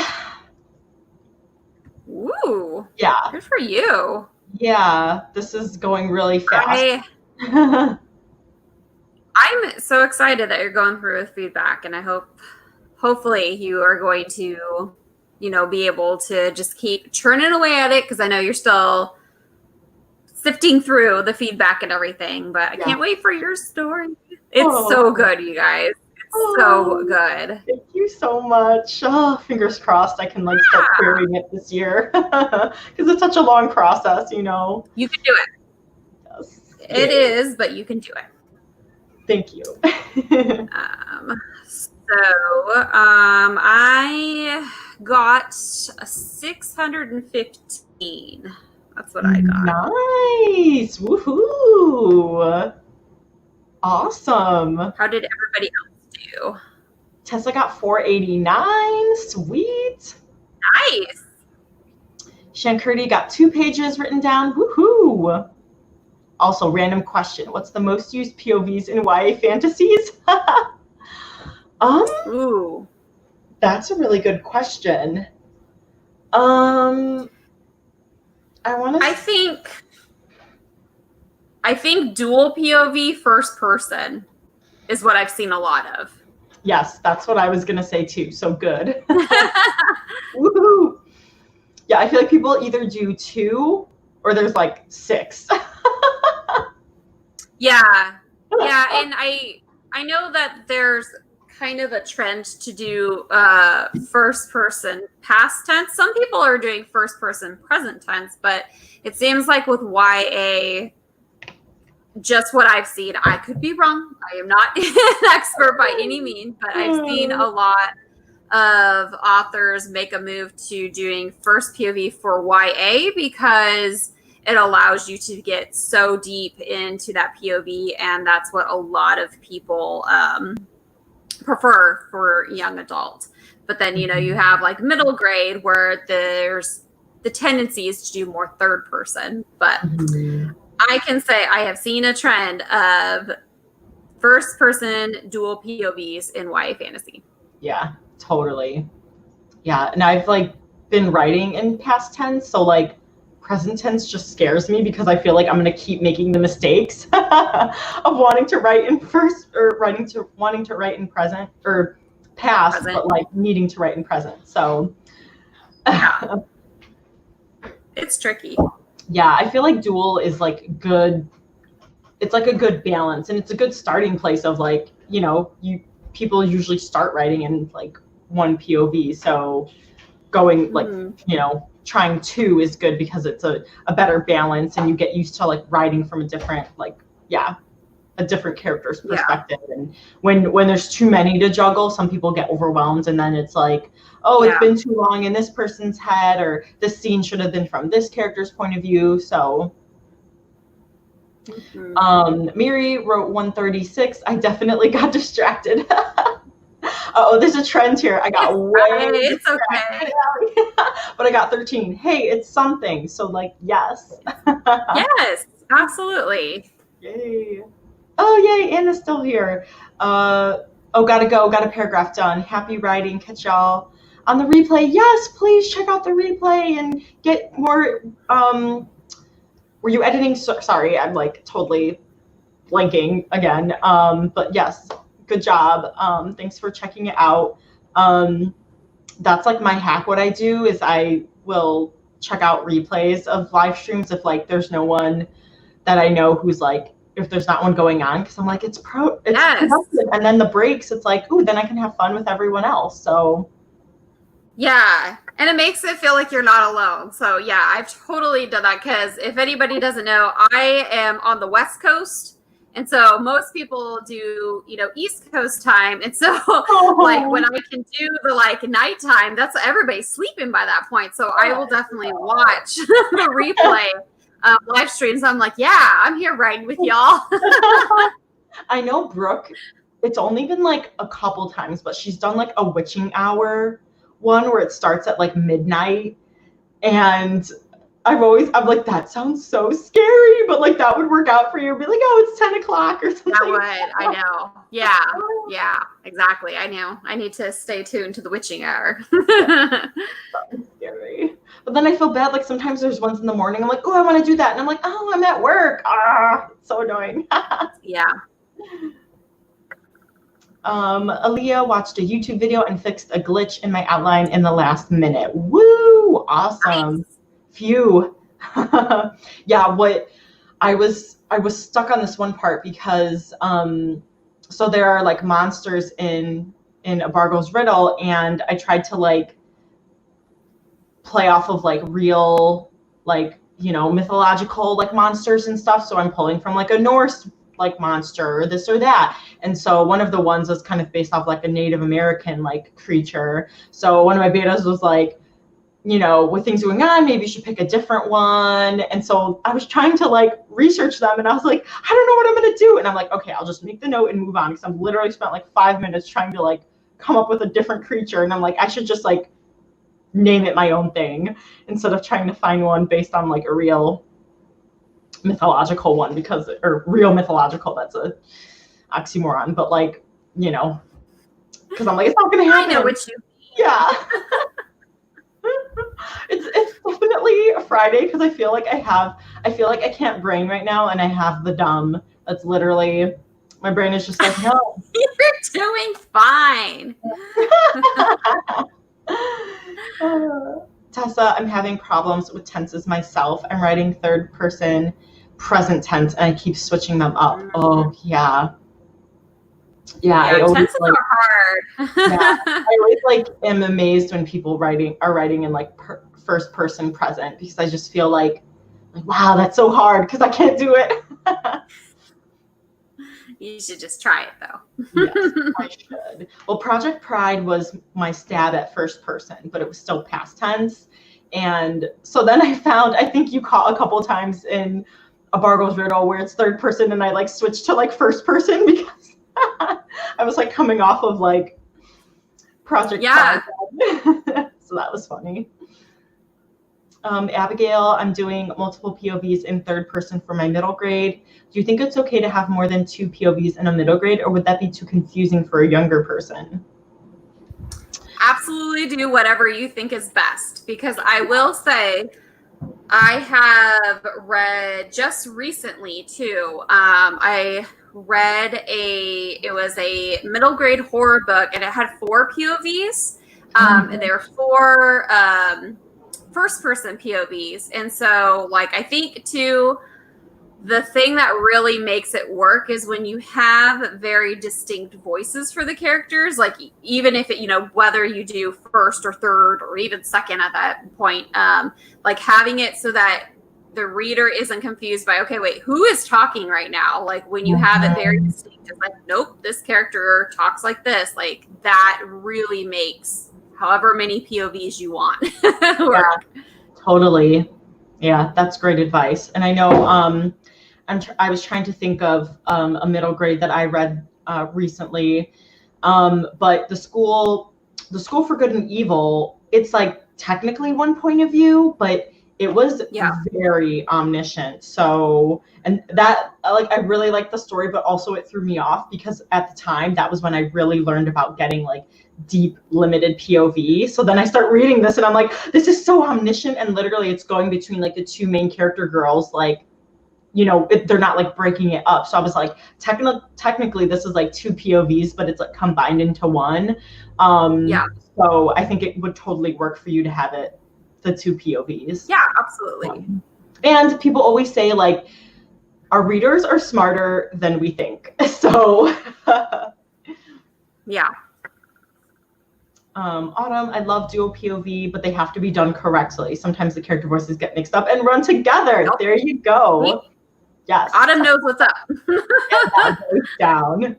Ooh. Yeah. Good for you. Yeah, this is going really fast. I'm so excited that you're going through with feedback, and I hopefully you are going to, be able to just keep churning away at it, because I know you're still sifting through the feedback and everything, but I can't wait for your story. It's so good, you guys. It's so good. Thank you so much. Oh, fingers crossed I can start querying it this year, because it's such a long process, You can do it. Yes. It is, but you can do it. Thank you. I got a 615. That's what I got. Nice. Woohoo. Awesome. How did everybody else do? Tessa got 489. Sweet. Nice. Shankurti got 2 pages written down. Woohoo. Also, random question. What's the most used POVs in YA fantasies? Ooh. That's a really good question. I think dual POV first person is what I've seen a lot of. Yes, that's what I was going to say too. So good. Woohoo. Yeah, I feel like people either do 2 or there's 6. Yeah. Yeah, and I know that there's kind of a trend to do first person past tense. Some people are doing first person present tense, but it seems like with YA, just what I've seen, I could be wrong. I am not an expert by any means, but I've seen a lot of authors make a move to doing first POV for YA, because it allows you to get so deep into that POV, and that's what a lot of people prefer for young adult. But then, you have middle grade where there's the tendency is to do more third person. But I can say I have seen a trend of first person dual POVs in YA fantasy. Yeah, totally. Yeah, and I've been writing in past tense, so present tense just scares me, because I feel like I'm going to keep making the mistakes of wanting to write in first, or wanting to write in present or past, but needing to write in present. So yeah. It's tricky. Yeah, I feel like dual is good. It's a good balance, and it's a good starting place of people usually start writing in one POV. So going trying 2 is good, because it's a better balance, and you get used to writing from a different a different character's perspective. And when there's too many to juggle, some people get overwhelmed, and then it's it's been too long in this person's head, or this scene should have been from this character's point of view. So Miri wrote 136. I definitely got distracted. Oh, there's a trend here. I got way distracted. Okay. But I got 13. Hey, it's something. So yes. Yes, absolutely. Yay. Oh, yay. Anna's still here. Gotta go. Got a paragraph done. Happy writing. Catch y'all on the replay. Yes, please check out the replay and get more. Were you editing? Sorry, I'm totally blanking again. But yes, good job. Thanks for checking it out. That's like my hack. What I do is I will check out replays of live streams if like there's no one that I know who's like, if there's not one going on, because I'm like, it's productive. And then the breaks, it's like, ooh, then I can have fun with everyone else. So yeah, and it makes it feel like you're not alone. So yeah, I've totally done that, because if anybody doesn't know, I am on the West Coast, and so most people do, you know, East Coast time, and so like when I can do the like nighttime, that's everybody's sleeping by that point. So I will definitely watch the replay live streams. I'm like, yeah, I'm here riding with y'all. I know Brooke, it's only been like a couple times, but she's done like a witching hour one where it starts at like midnight, and I'm like, that sounds so scary, but like that would work out for you. Be like, oh, it's 10 o'clock or something. That would, I know. Yeah, exactly. I know. I need to stay tuned to the witching hour. That's scary. But then I feel bad. Like sometimes there's ones in the morning. I'm like, oh, I want to do that. And I'm like, oh, I'm at work. It's so annoying. Yeah. Aaliyah watched a YouTube video and fixed a glitch in my outline in the last minute. Woo! Awesome. Nice. Phew. Yeah, what I was stuck on this one part because so there are like monsters in Abargo's riddle, and I tried to like play off of like real, like, you know, mythological like monsters and stuff. So I'm pulling from like a Norse like monster or this or that. And so one of the ones was kind of based off like a Native American like creature. So one of my betas was like, you know, with things going on, maybe you should pick a different one. And so I was trying to like research them, and I was like, I don't know what I'm going to do. And I'm like, okay, I'll just make the note and move on, because I've literally spent like 5 minutes trying to like come up with a different creature. And I'm like, I should just like name it my own thing instead of trying to find one based on like a real mythological one, or real mythological, that's a oxymoron, but like, you know, because I'm like, it's not going to happen. I know what you mean. Yeah. It's definitely a Friday, because I feel like I can't brain right now, and I have the dumb. That's literally, my brain is just like, no. You're doing fine. Tessa, I'm having problems with tenses myself. I'm writing third person present tense, and I keep switching them up. Oh yeah. Yeah, tenses are hard. Yeah, I always like am amazed when people are writing in like first person present, because I just feel like wow, that's so hard, because I can't do it. You should just try it though. Yes, I should. Well, Project Pride was my stab at first person, but it was still past tense. And so then I found, I think you caught a couple times in Abargo's riddle where it's third person, and I like switched to like first person because I was like coming off of like Project Pride. So that was funny. Abigail, I'm doing multiple POVs in third person for my middle grade. Do you think it's okay to have more than 2 POVs in a middle grade, or would that be too confusing for a younger person? Absolutely do whatever you think is best, because I will say I have read just recently too. I read it was a middle grade horror book, and it had 4 POVs. And there were 4 first person POVs. And so like, I think too, the thing that really makes it work is when you have very distinct voices for the characters, like even if it, you know, whether you do first or third or even second at that point, like having it so that the reader isn't confused by, okay, wait, who is talking right now? Like when you have it very distinct, it's like, nope, this character talks like this. Like that really makes however many POVs you want work. Yeah, totally. Yeah, that's great advice. And I know I was trying to think of a middle grade that I read recently, but the School for Good and Evil, it's like technically one point of view, but it was very omniscient. So, and that, like, I really liked the story, but also it threw me off because at the time, that was when I really learned about getting like deep limited POV. So then I start reading this and I'm like, this is so omniscient. And literally it's going between like the 2 main character girls, like they're not like breaking it up. So I was like, technically this is like 2 POVs, but it's like combined into one. So I think it would totally work for you to have it the 2 POVs. Yeah, absolutely. And people always say like our readers are smarter than we think. So yeah. Autumn, I love dual POV, but they have to be done correctly. Sometimes the character voices get mixed up and run together. Nope. There you go. Yes. Autumn knows what's up. That goes down.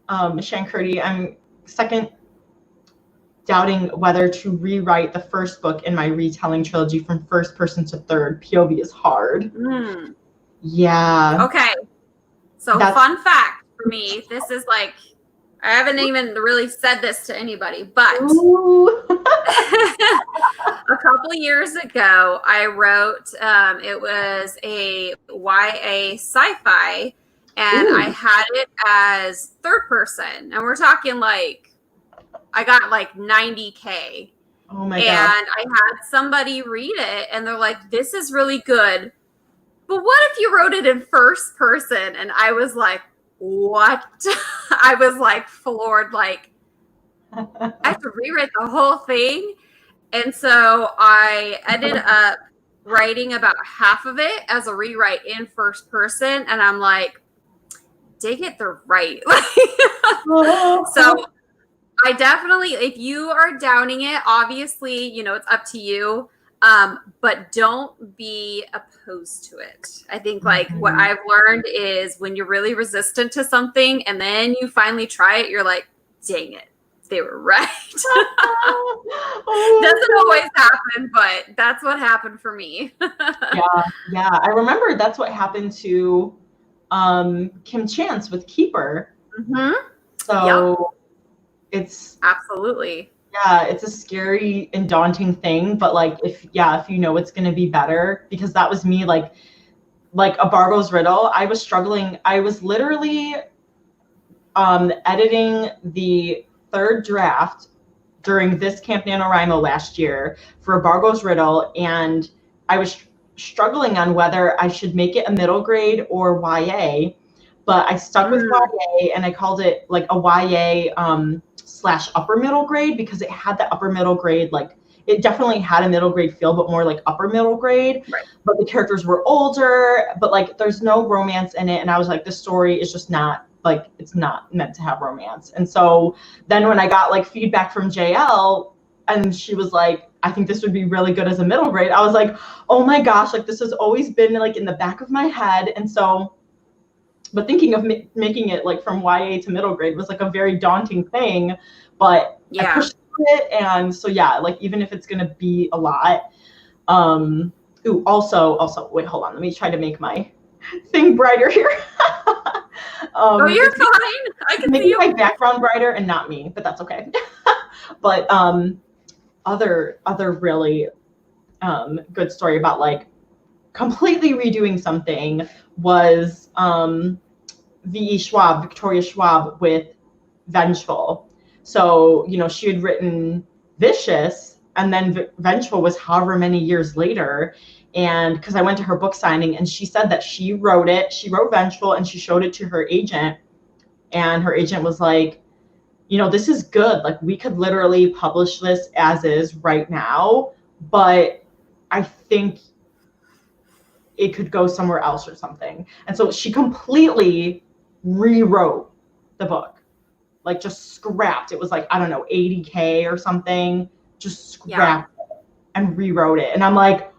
Shankurti, I'm second doubting whether to rewrite the first book in my retelling trilogy from first person to third. POV is hard. Yeah. Okay. So fun fact for me, this is like, I haven't even really said this to anybody, but a couple years ago, I wrote, it was a YA sci-fi, and I had it as third person. And we're talking like, I got like 90K. Oh my God. And I had somebody read it, and they're like, this is really good. But what if you wrote it in first person? And I was like, what? I was like floored, like I have to rewrite the whole thing. And so I ended up writing about half of it as a rewrite in first person. And I'm like, dang it, they're right. So I definitely, if you are downing it, obviously, it's up to you. But don't be opposed to it. I think like what I've learned is when you're really resistant to something and then you finally try it, you're like, dang it, they were right. Doesn't always happen, but that's what happened for me. Yeah. I remember that's what happened to Kim Chance with Keeper. So it's absolutely. Yeah, it's a scary and daunting thing, but like if you know it's going to be better, because that was me like a Bargo's Riddle. I was struggling. I was literally editing the third draft during this Camp NaNoWriMo last year for a Bargo's Riddle, and I was struggling on whether I should make it a middle grade or YA, but I stuck with YA, and I called it like a YA / upper middle grade, because it had the upper middle grade, like it definitely had a middle grade feel, but more like upper middle grade. Right. But the characters were older, but like there's no romance in it. And I was like, this story is just not like, it's not meant to have romance. And so then when I got like feedback from JL, and she was like, I think this would be really good as a middle grade, I was like, oh my gosh, like this has always been like in the back of my head. And so, but thinking of making it like from YA to middle grade was like a very daunting thing, but I pushed it. And so, like, even if it's going to be a lot, also, wait, hold on. Let me try to make my thing brighter here. Oh, you're fine. I can see you. My background brighter and not me, but that's okay. But other really good story about like completely redoing something was Victoria Schwab with Vengeful. So, she had written Vicious, and then Vengeful was however many years later. And because I went to her book signing, and she said that she wrote Vengeful, and she showed it to her agent, and her agent was like, this is good. Like, we could literally publish this as is right now, but I think it could go somewhere else or something. And so she completely rewrote the book, like just scrapped. It was like, I don't know, 80K or something, just scrapped it and rewrote it. And I'm like,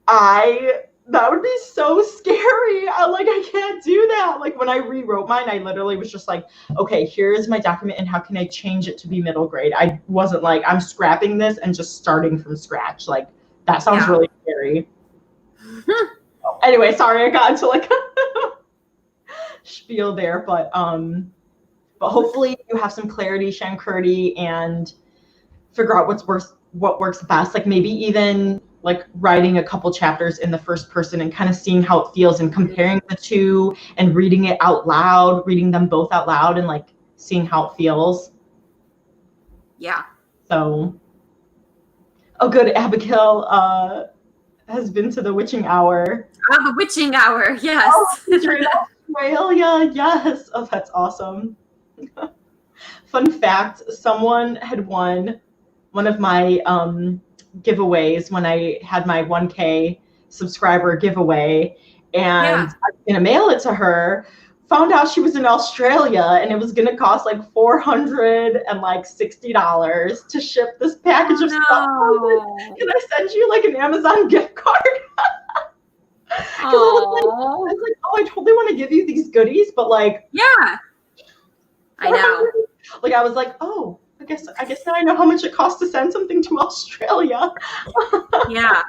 that would be so scary. I can't do that. Like when I rewrote mine, I literally was just like, okay, here's my document and how can I change it to be middle grade? I wasn't like, I'm scrapping this and just starting from scratch. Like that sounds really scary. Anyway, sorry, I got into like spiel there, but hopefully you have some clarity, Shankurti, and figure out what works best. Like maybe even like writing a couple chapters in the first person and kind of seeing how it feels and comparing the two and reading it out loud, reading them both out loud and like seeing how it feels. Yeah. So, oh, good. Abigail has been to the witching hour. Oh, the witching hour, yes. Oh, you're in Australia, yes. Oh, that's awesome. Fun fact, someone had won one of my giveaways when I had my 1K subscriber giveaway, and I was going to mail it to her. Found out she was in Australia, and it was going to cost like $460 to ship this package of stuff. Can I send you like an Amazon gift card? I was like, oh, I totally want to give you these goodies, but like, yeah, I know. Like, I was like, oh, I guess now I know how much it costs to send something to Australia. Yeah.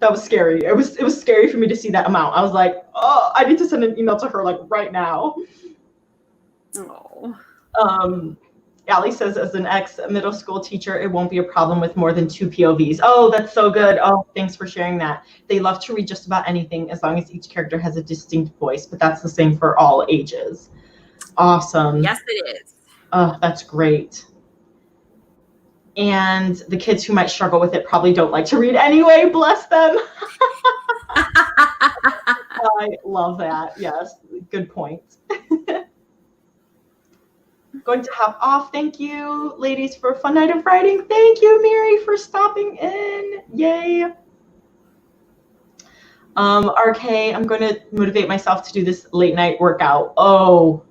That was scary. It was scary for me to see that amount. I was like, oh, I need to send an email to her like right now. Oh. Allie says, as an ex-middle school teacher, it won't be a problem with more than 2 POVs. Oh, that's so good. Oh, thanks for sharing that. They love to read just about anything as long as each character has a distinct voice, but that's the same for all ages. Awesome. Yes, it is. Oh, that's great. And the kids who might struggle with it probably don't like to read anyway. Bless them. I love that. Yes, good point. Going to hop off. Thank you, ladies, for a fun night of writing. Thank you, Mary, for stopping in. Yay. RK, I'm going to motivate myself to do this late night workout. Oh,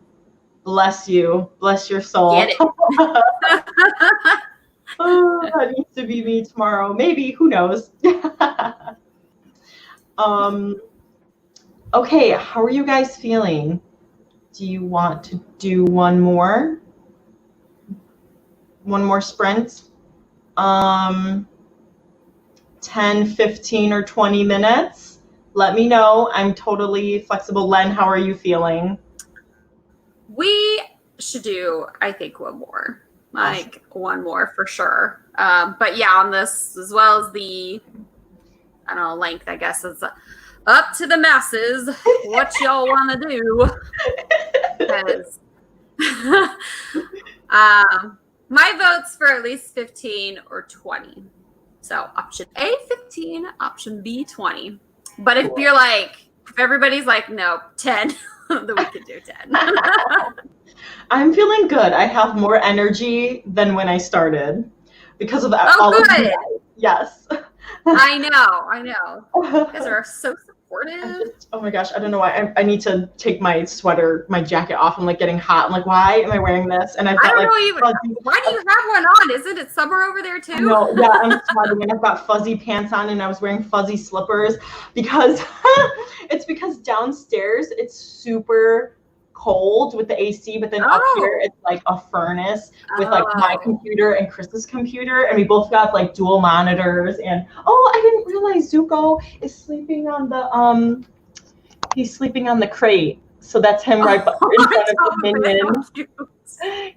bless you. Bless your soul. Get it. Oh, that needs to be me tomorrow. Maybe. Who knows? Okay, how are you guys feeling? Do you want to do one more? One more sprint? 10, 15, or 20 minutes? Let me know. I'm totally flexible. Len, how are you feeling? We should do, I think, one more. Like, one more for sure. But yeah, on this, as well as the, I don't know, length, I guess, is up to the masses what y'all want to do. Because my vote's for at least 15 or 20. So option A, 15, option B, 20. But if you're like, if everybody's like, no, 10, then we could do 10. I'm feeling good. I have more energy than when I started because of that. Oh, good. Of you. Yes. I know. You guys are so supportive. Oh my gosh, I don't know why. I need to take my sweater, my jacket off. I'm like getting hot. I'm like, why am I wearing this? And I've got why do you have one on? Isn't it summer over there too? No, yeah, I'm sweating and I've got fuzzy pants on and I was wearing fuzzy slippers because it's because downstairs it's super cold with the AC, but then up here it's like a furnace with like my computer and Chris's computer, and we both got like dual monitors. And I didn't realize Zuko is sleeping on the he's sleeping on the crate, so that's him right in front of the minion.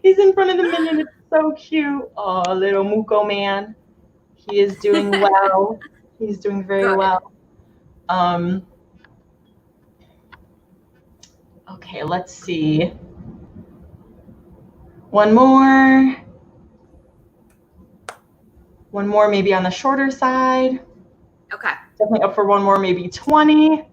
He's in front of the minion. It's so cute. Oh, little Muko man, he is doing well. He's doing very well. Okay, let's see. One more. One more, maybe on the shorter side. Okay. Definitely up for one more, maybe 20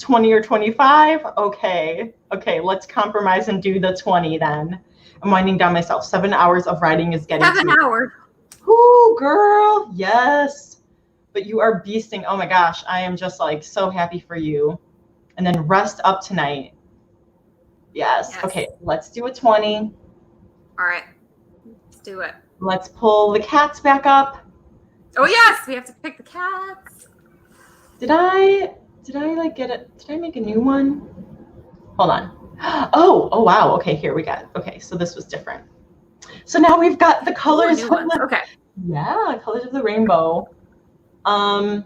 or 25. Okay, let's compromise and do the 20 then. I'm winding down myself. 7 hours of writing is getting 7 hours. Ooh, girl, yes. But you are beasting. Oh my gosh, I am just like so happy for you. And then rest up tonight. Yes. Okay, let's do a 20. All right, let's do it. Let's pull the cats back up. Oh yes, we have to pick the cats. Did I like get it? Did I make a new one? Hold on. Oh wow. Okay, here we got. Okay, so this was different. So now we've got the colors. Okay. Yeah, colors of the rainbow. I'm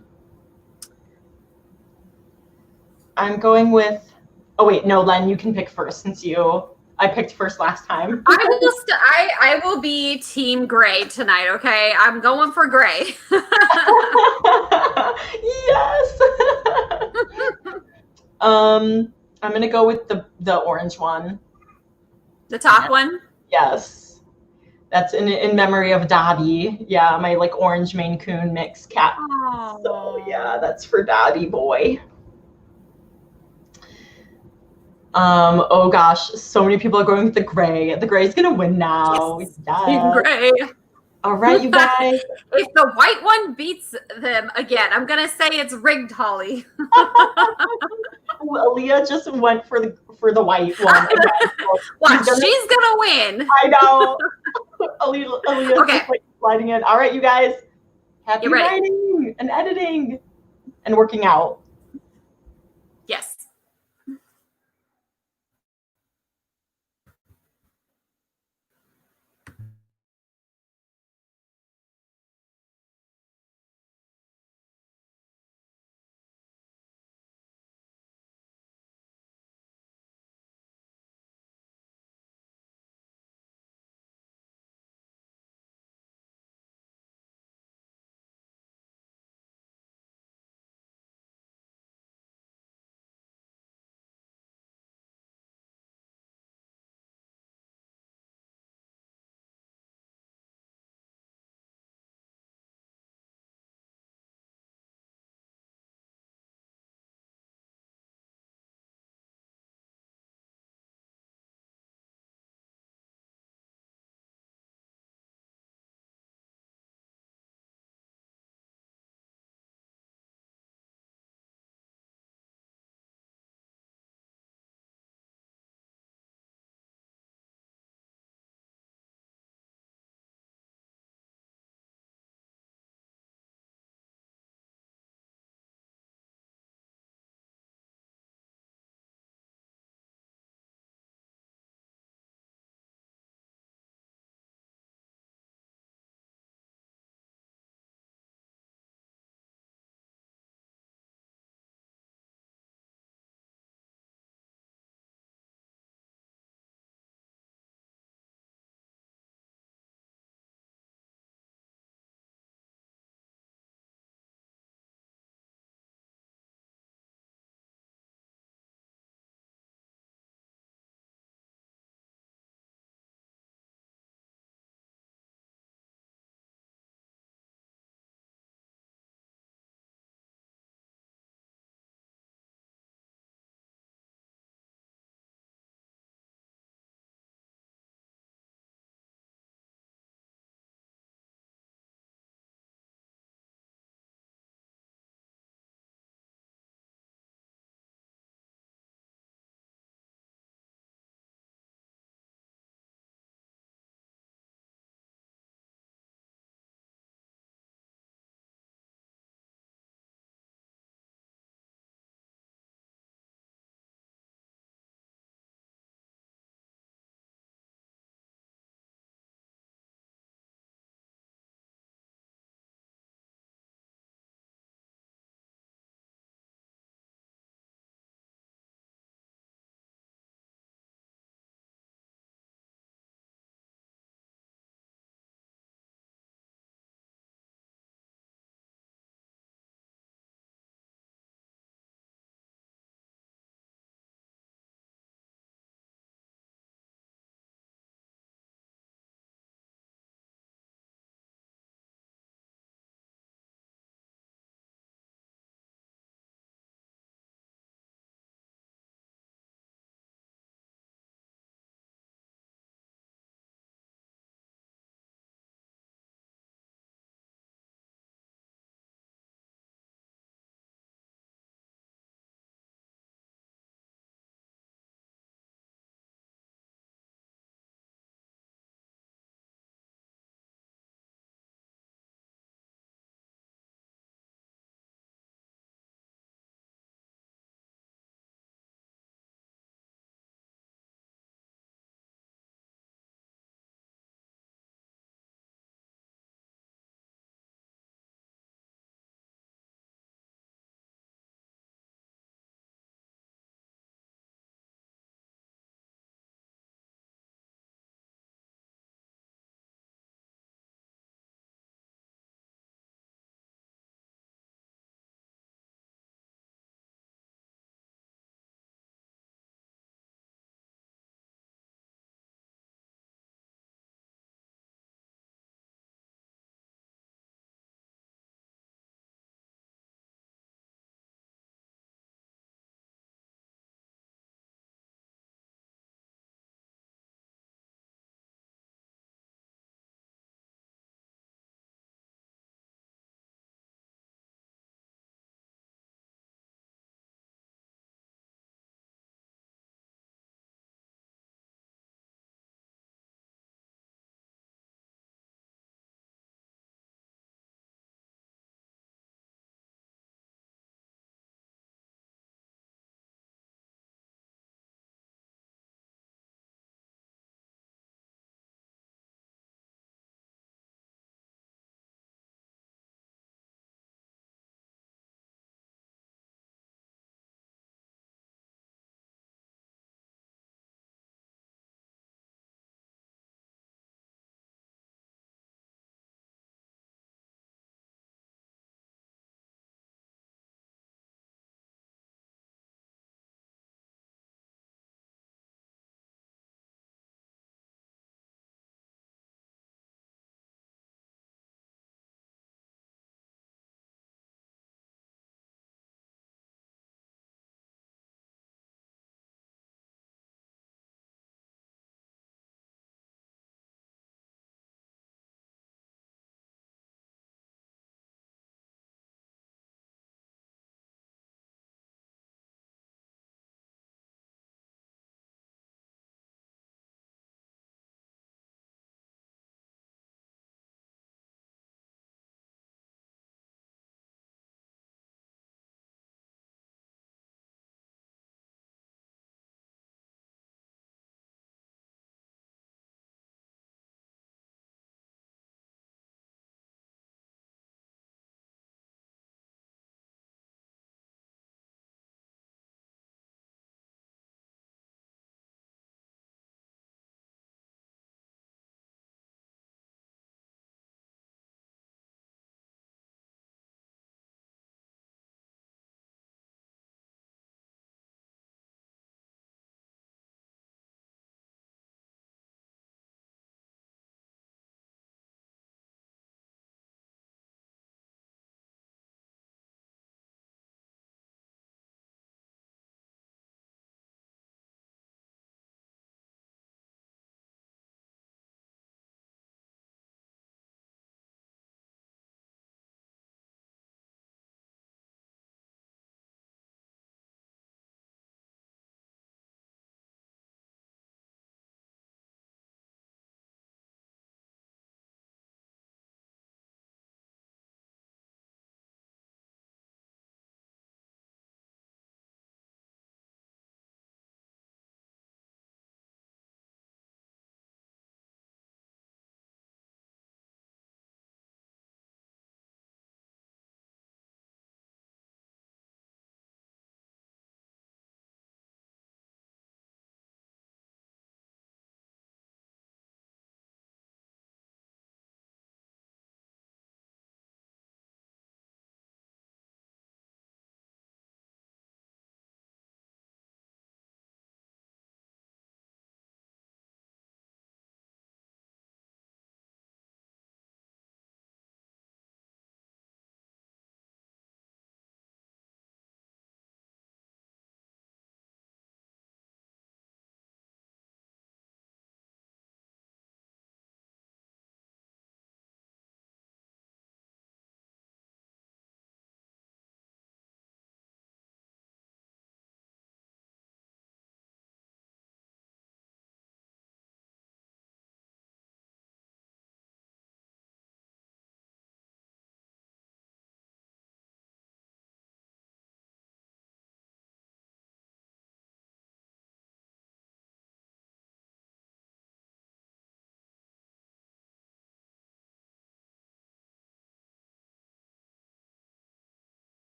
going with. Oh wait, no, Len, you can pick first since I picked first last time. I will be team gray tonight, okay? I'm going for gray. Yes. I'm gonna go with the orange one. The top one? Yes. That's in memory of Dottie. Yeah, my like orange Maine Coon mix cat. Aww. So yeah, that's for Dottie boy. Oh gosh, so many people are going with the gray. The gray's gonna win now. Yes. Yes. Team Gray. All right, you guys. If the white one beats them again, I'm gonna say it's rigged, Holly. Aaliyah just went for the white one again. So Watch, she's gonna win. I know. Aaliyah's Okay. just like sliding in. All right, you guys. Happy Get ready. writing and editing and working out. Yes.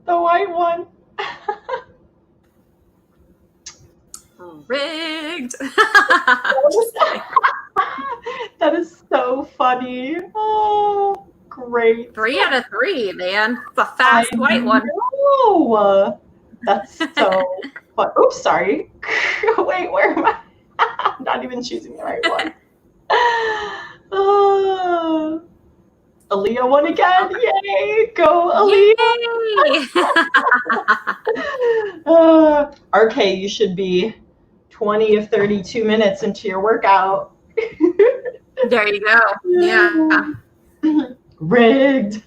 The white one. Rigged. That is so funny. Oh, great. 3 out of 3, man. It's a fast white one. Oh, that's so fun. Oops, sorry. Wait, where am I? I'm not even choosing the right one. Aaliyah won again. Yay! Go, Aaliyah. RK, you should be 20 of 32 minutes into your workout. There you go. Yeah. Rigged.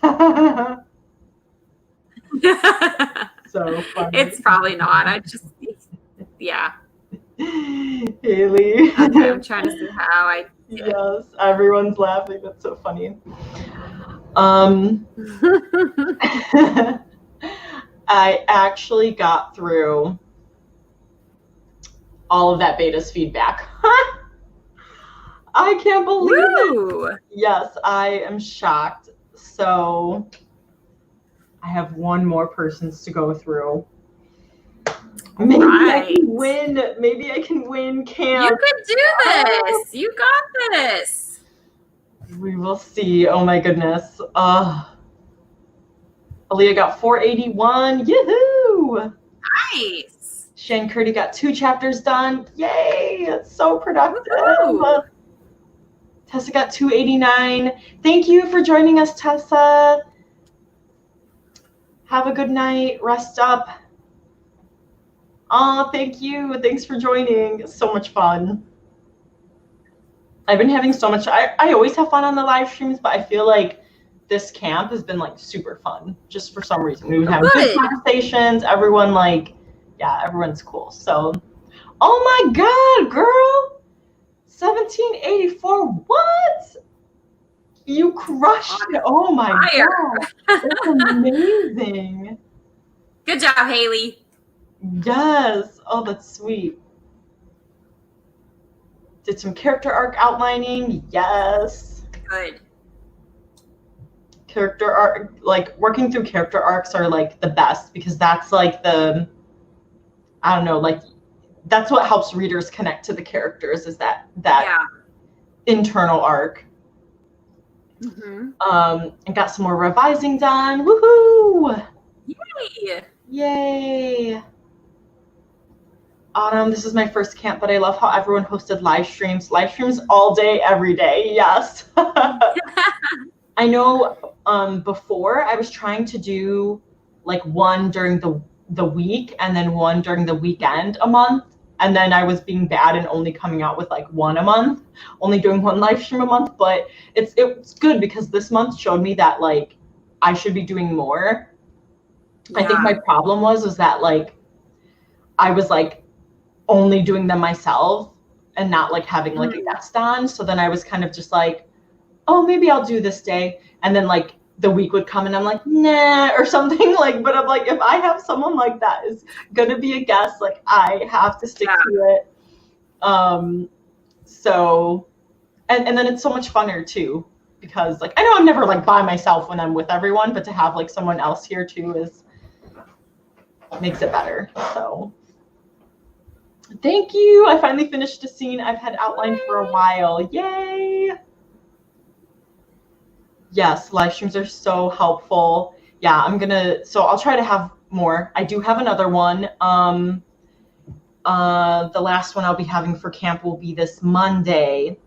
So funny. It's probably not. Yeah. Haley. Okay, I'm trying to see how I do it. Yes, everyone's laughing. That's so funny. I actually got through all of that beta's feedback. I can't believe it. Yes, I am shocked. So I have one more person's to go through. Maybe I can win. Maybe I can win camp. You could do this. You got this. We will see. Oh my goodness. Aaliyah got 481. Yoo-hoo! Nice. Shane Curdy got 2 chapters done. Yay! It's so productive. Woo-hoo. Tessa got 289. Thank you for joining us, Tessa. Have a good night. Rest up. Thank you. Thanks for joining. It's so much fun. I've been having so much. I always have fun on the live streams, but I feel like this camp has been like super fun just for some reason. We've been having good conversations. Everyone everyone's cool. So, oh my God, girl. 1784. What? You crushed it. Oh my God. That's amazing. Good job, Haley. Yes. Oh, that's sweet. Did some character arc outlining. Yes. Good. Character arc, like working through character arcs are like the best because that's like I don't know, like that's what helps readers connect to the characters is that internal arc. And got some more revising done. Woohoo! Yay! Yay! Autumn, this is my first camp, but I love how everyone hosted live streams. Live streams all day, every day. Yes. I know before I was trying to do like one during the week and then one during the weekend a month. And then I was being bad and only coming out with like one a month, only doing one live stream a month. But it's good because this month showed me that like I should be doing more. Yeah. I think my problem was that like I was like only doing them myself and not like having like a guest on. So then I was kind of just like, oh, maybe I'll do this day. And then like the week would come and I'm like, nah, or something like, but I'm like, if I have someone like that is going to be a guest, like I have to stick to it. So, and then it's so much funner too, because like, I know I'm never like by myself when I'm with everyone, but to have like someone else here too makes it better. So thank you. I finally finished a scene I've had outlined for a while. Yay. Yes, live streams are so helpful. Yeah, so I'll try to have more. I do have another one. The last one I'll be having for camp will be this Monday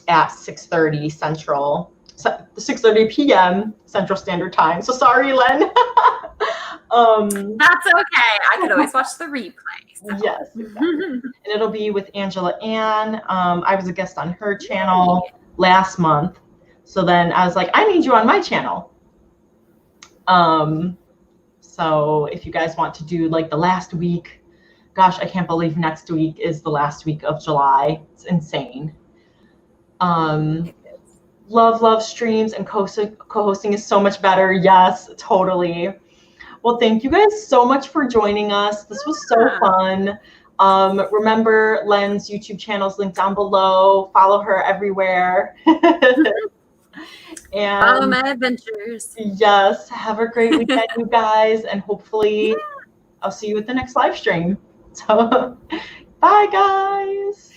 at 6:30 Central, 6:30 p.m. Central Standard Time. So sorry, Len. That's okay. I could always watch the replay. So. Yes, exactly. And it'll be with Angela Ann. I was a guest on her channel last month. So then I was like, I need you on my channel. So if you guys want to do like the last week, gosh, I can't believe next week is the last week of July. It's insane. Love streams and co-hosting is so much better. Yes, totally. Well, thank you guys so much for joining us. This was so fun. Remember, Len's YouTube channel is linked down below. Follow her everywhere. Follow And my adventures. yes, have a great weekend, you guys, and hopefully I'll see you at the next live stream. So, bye, guys.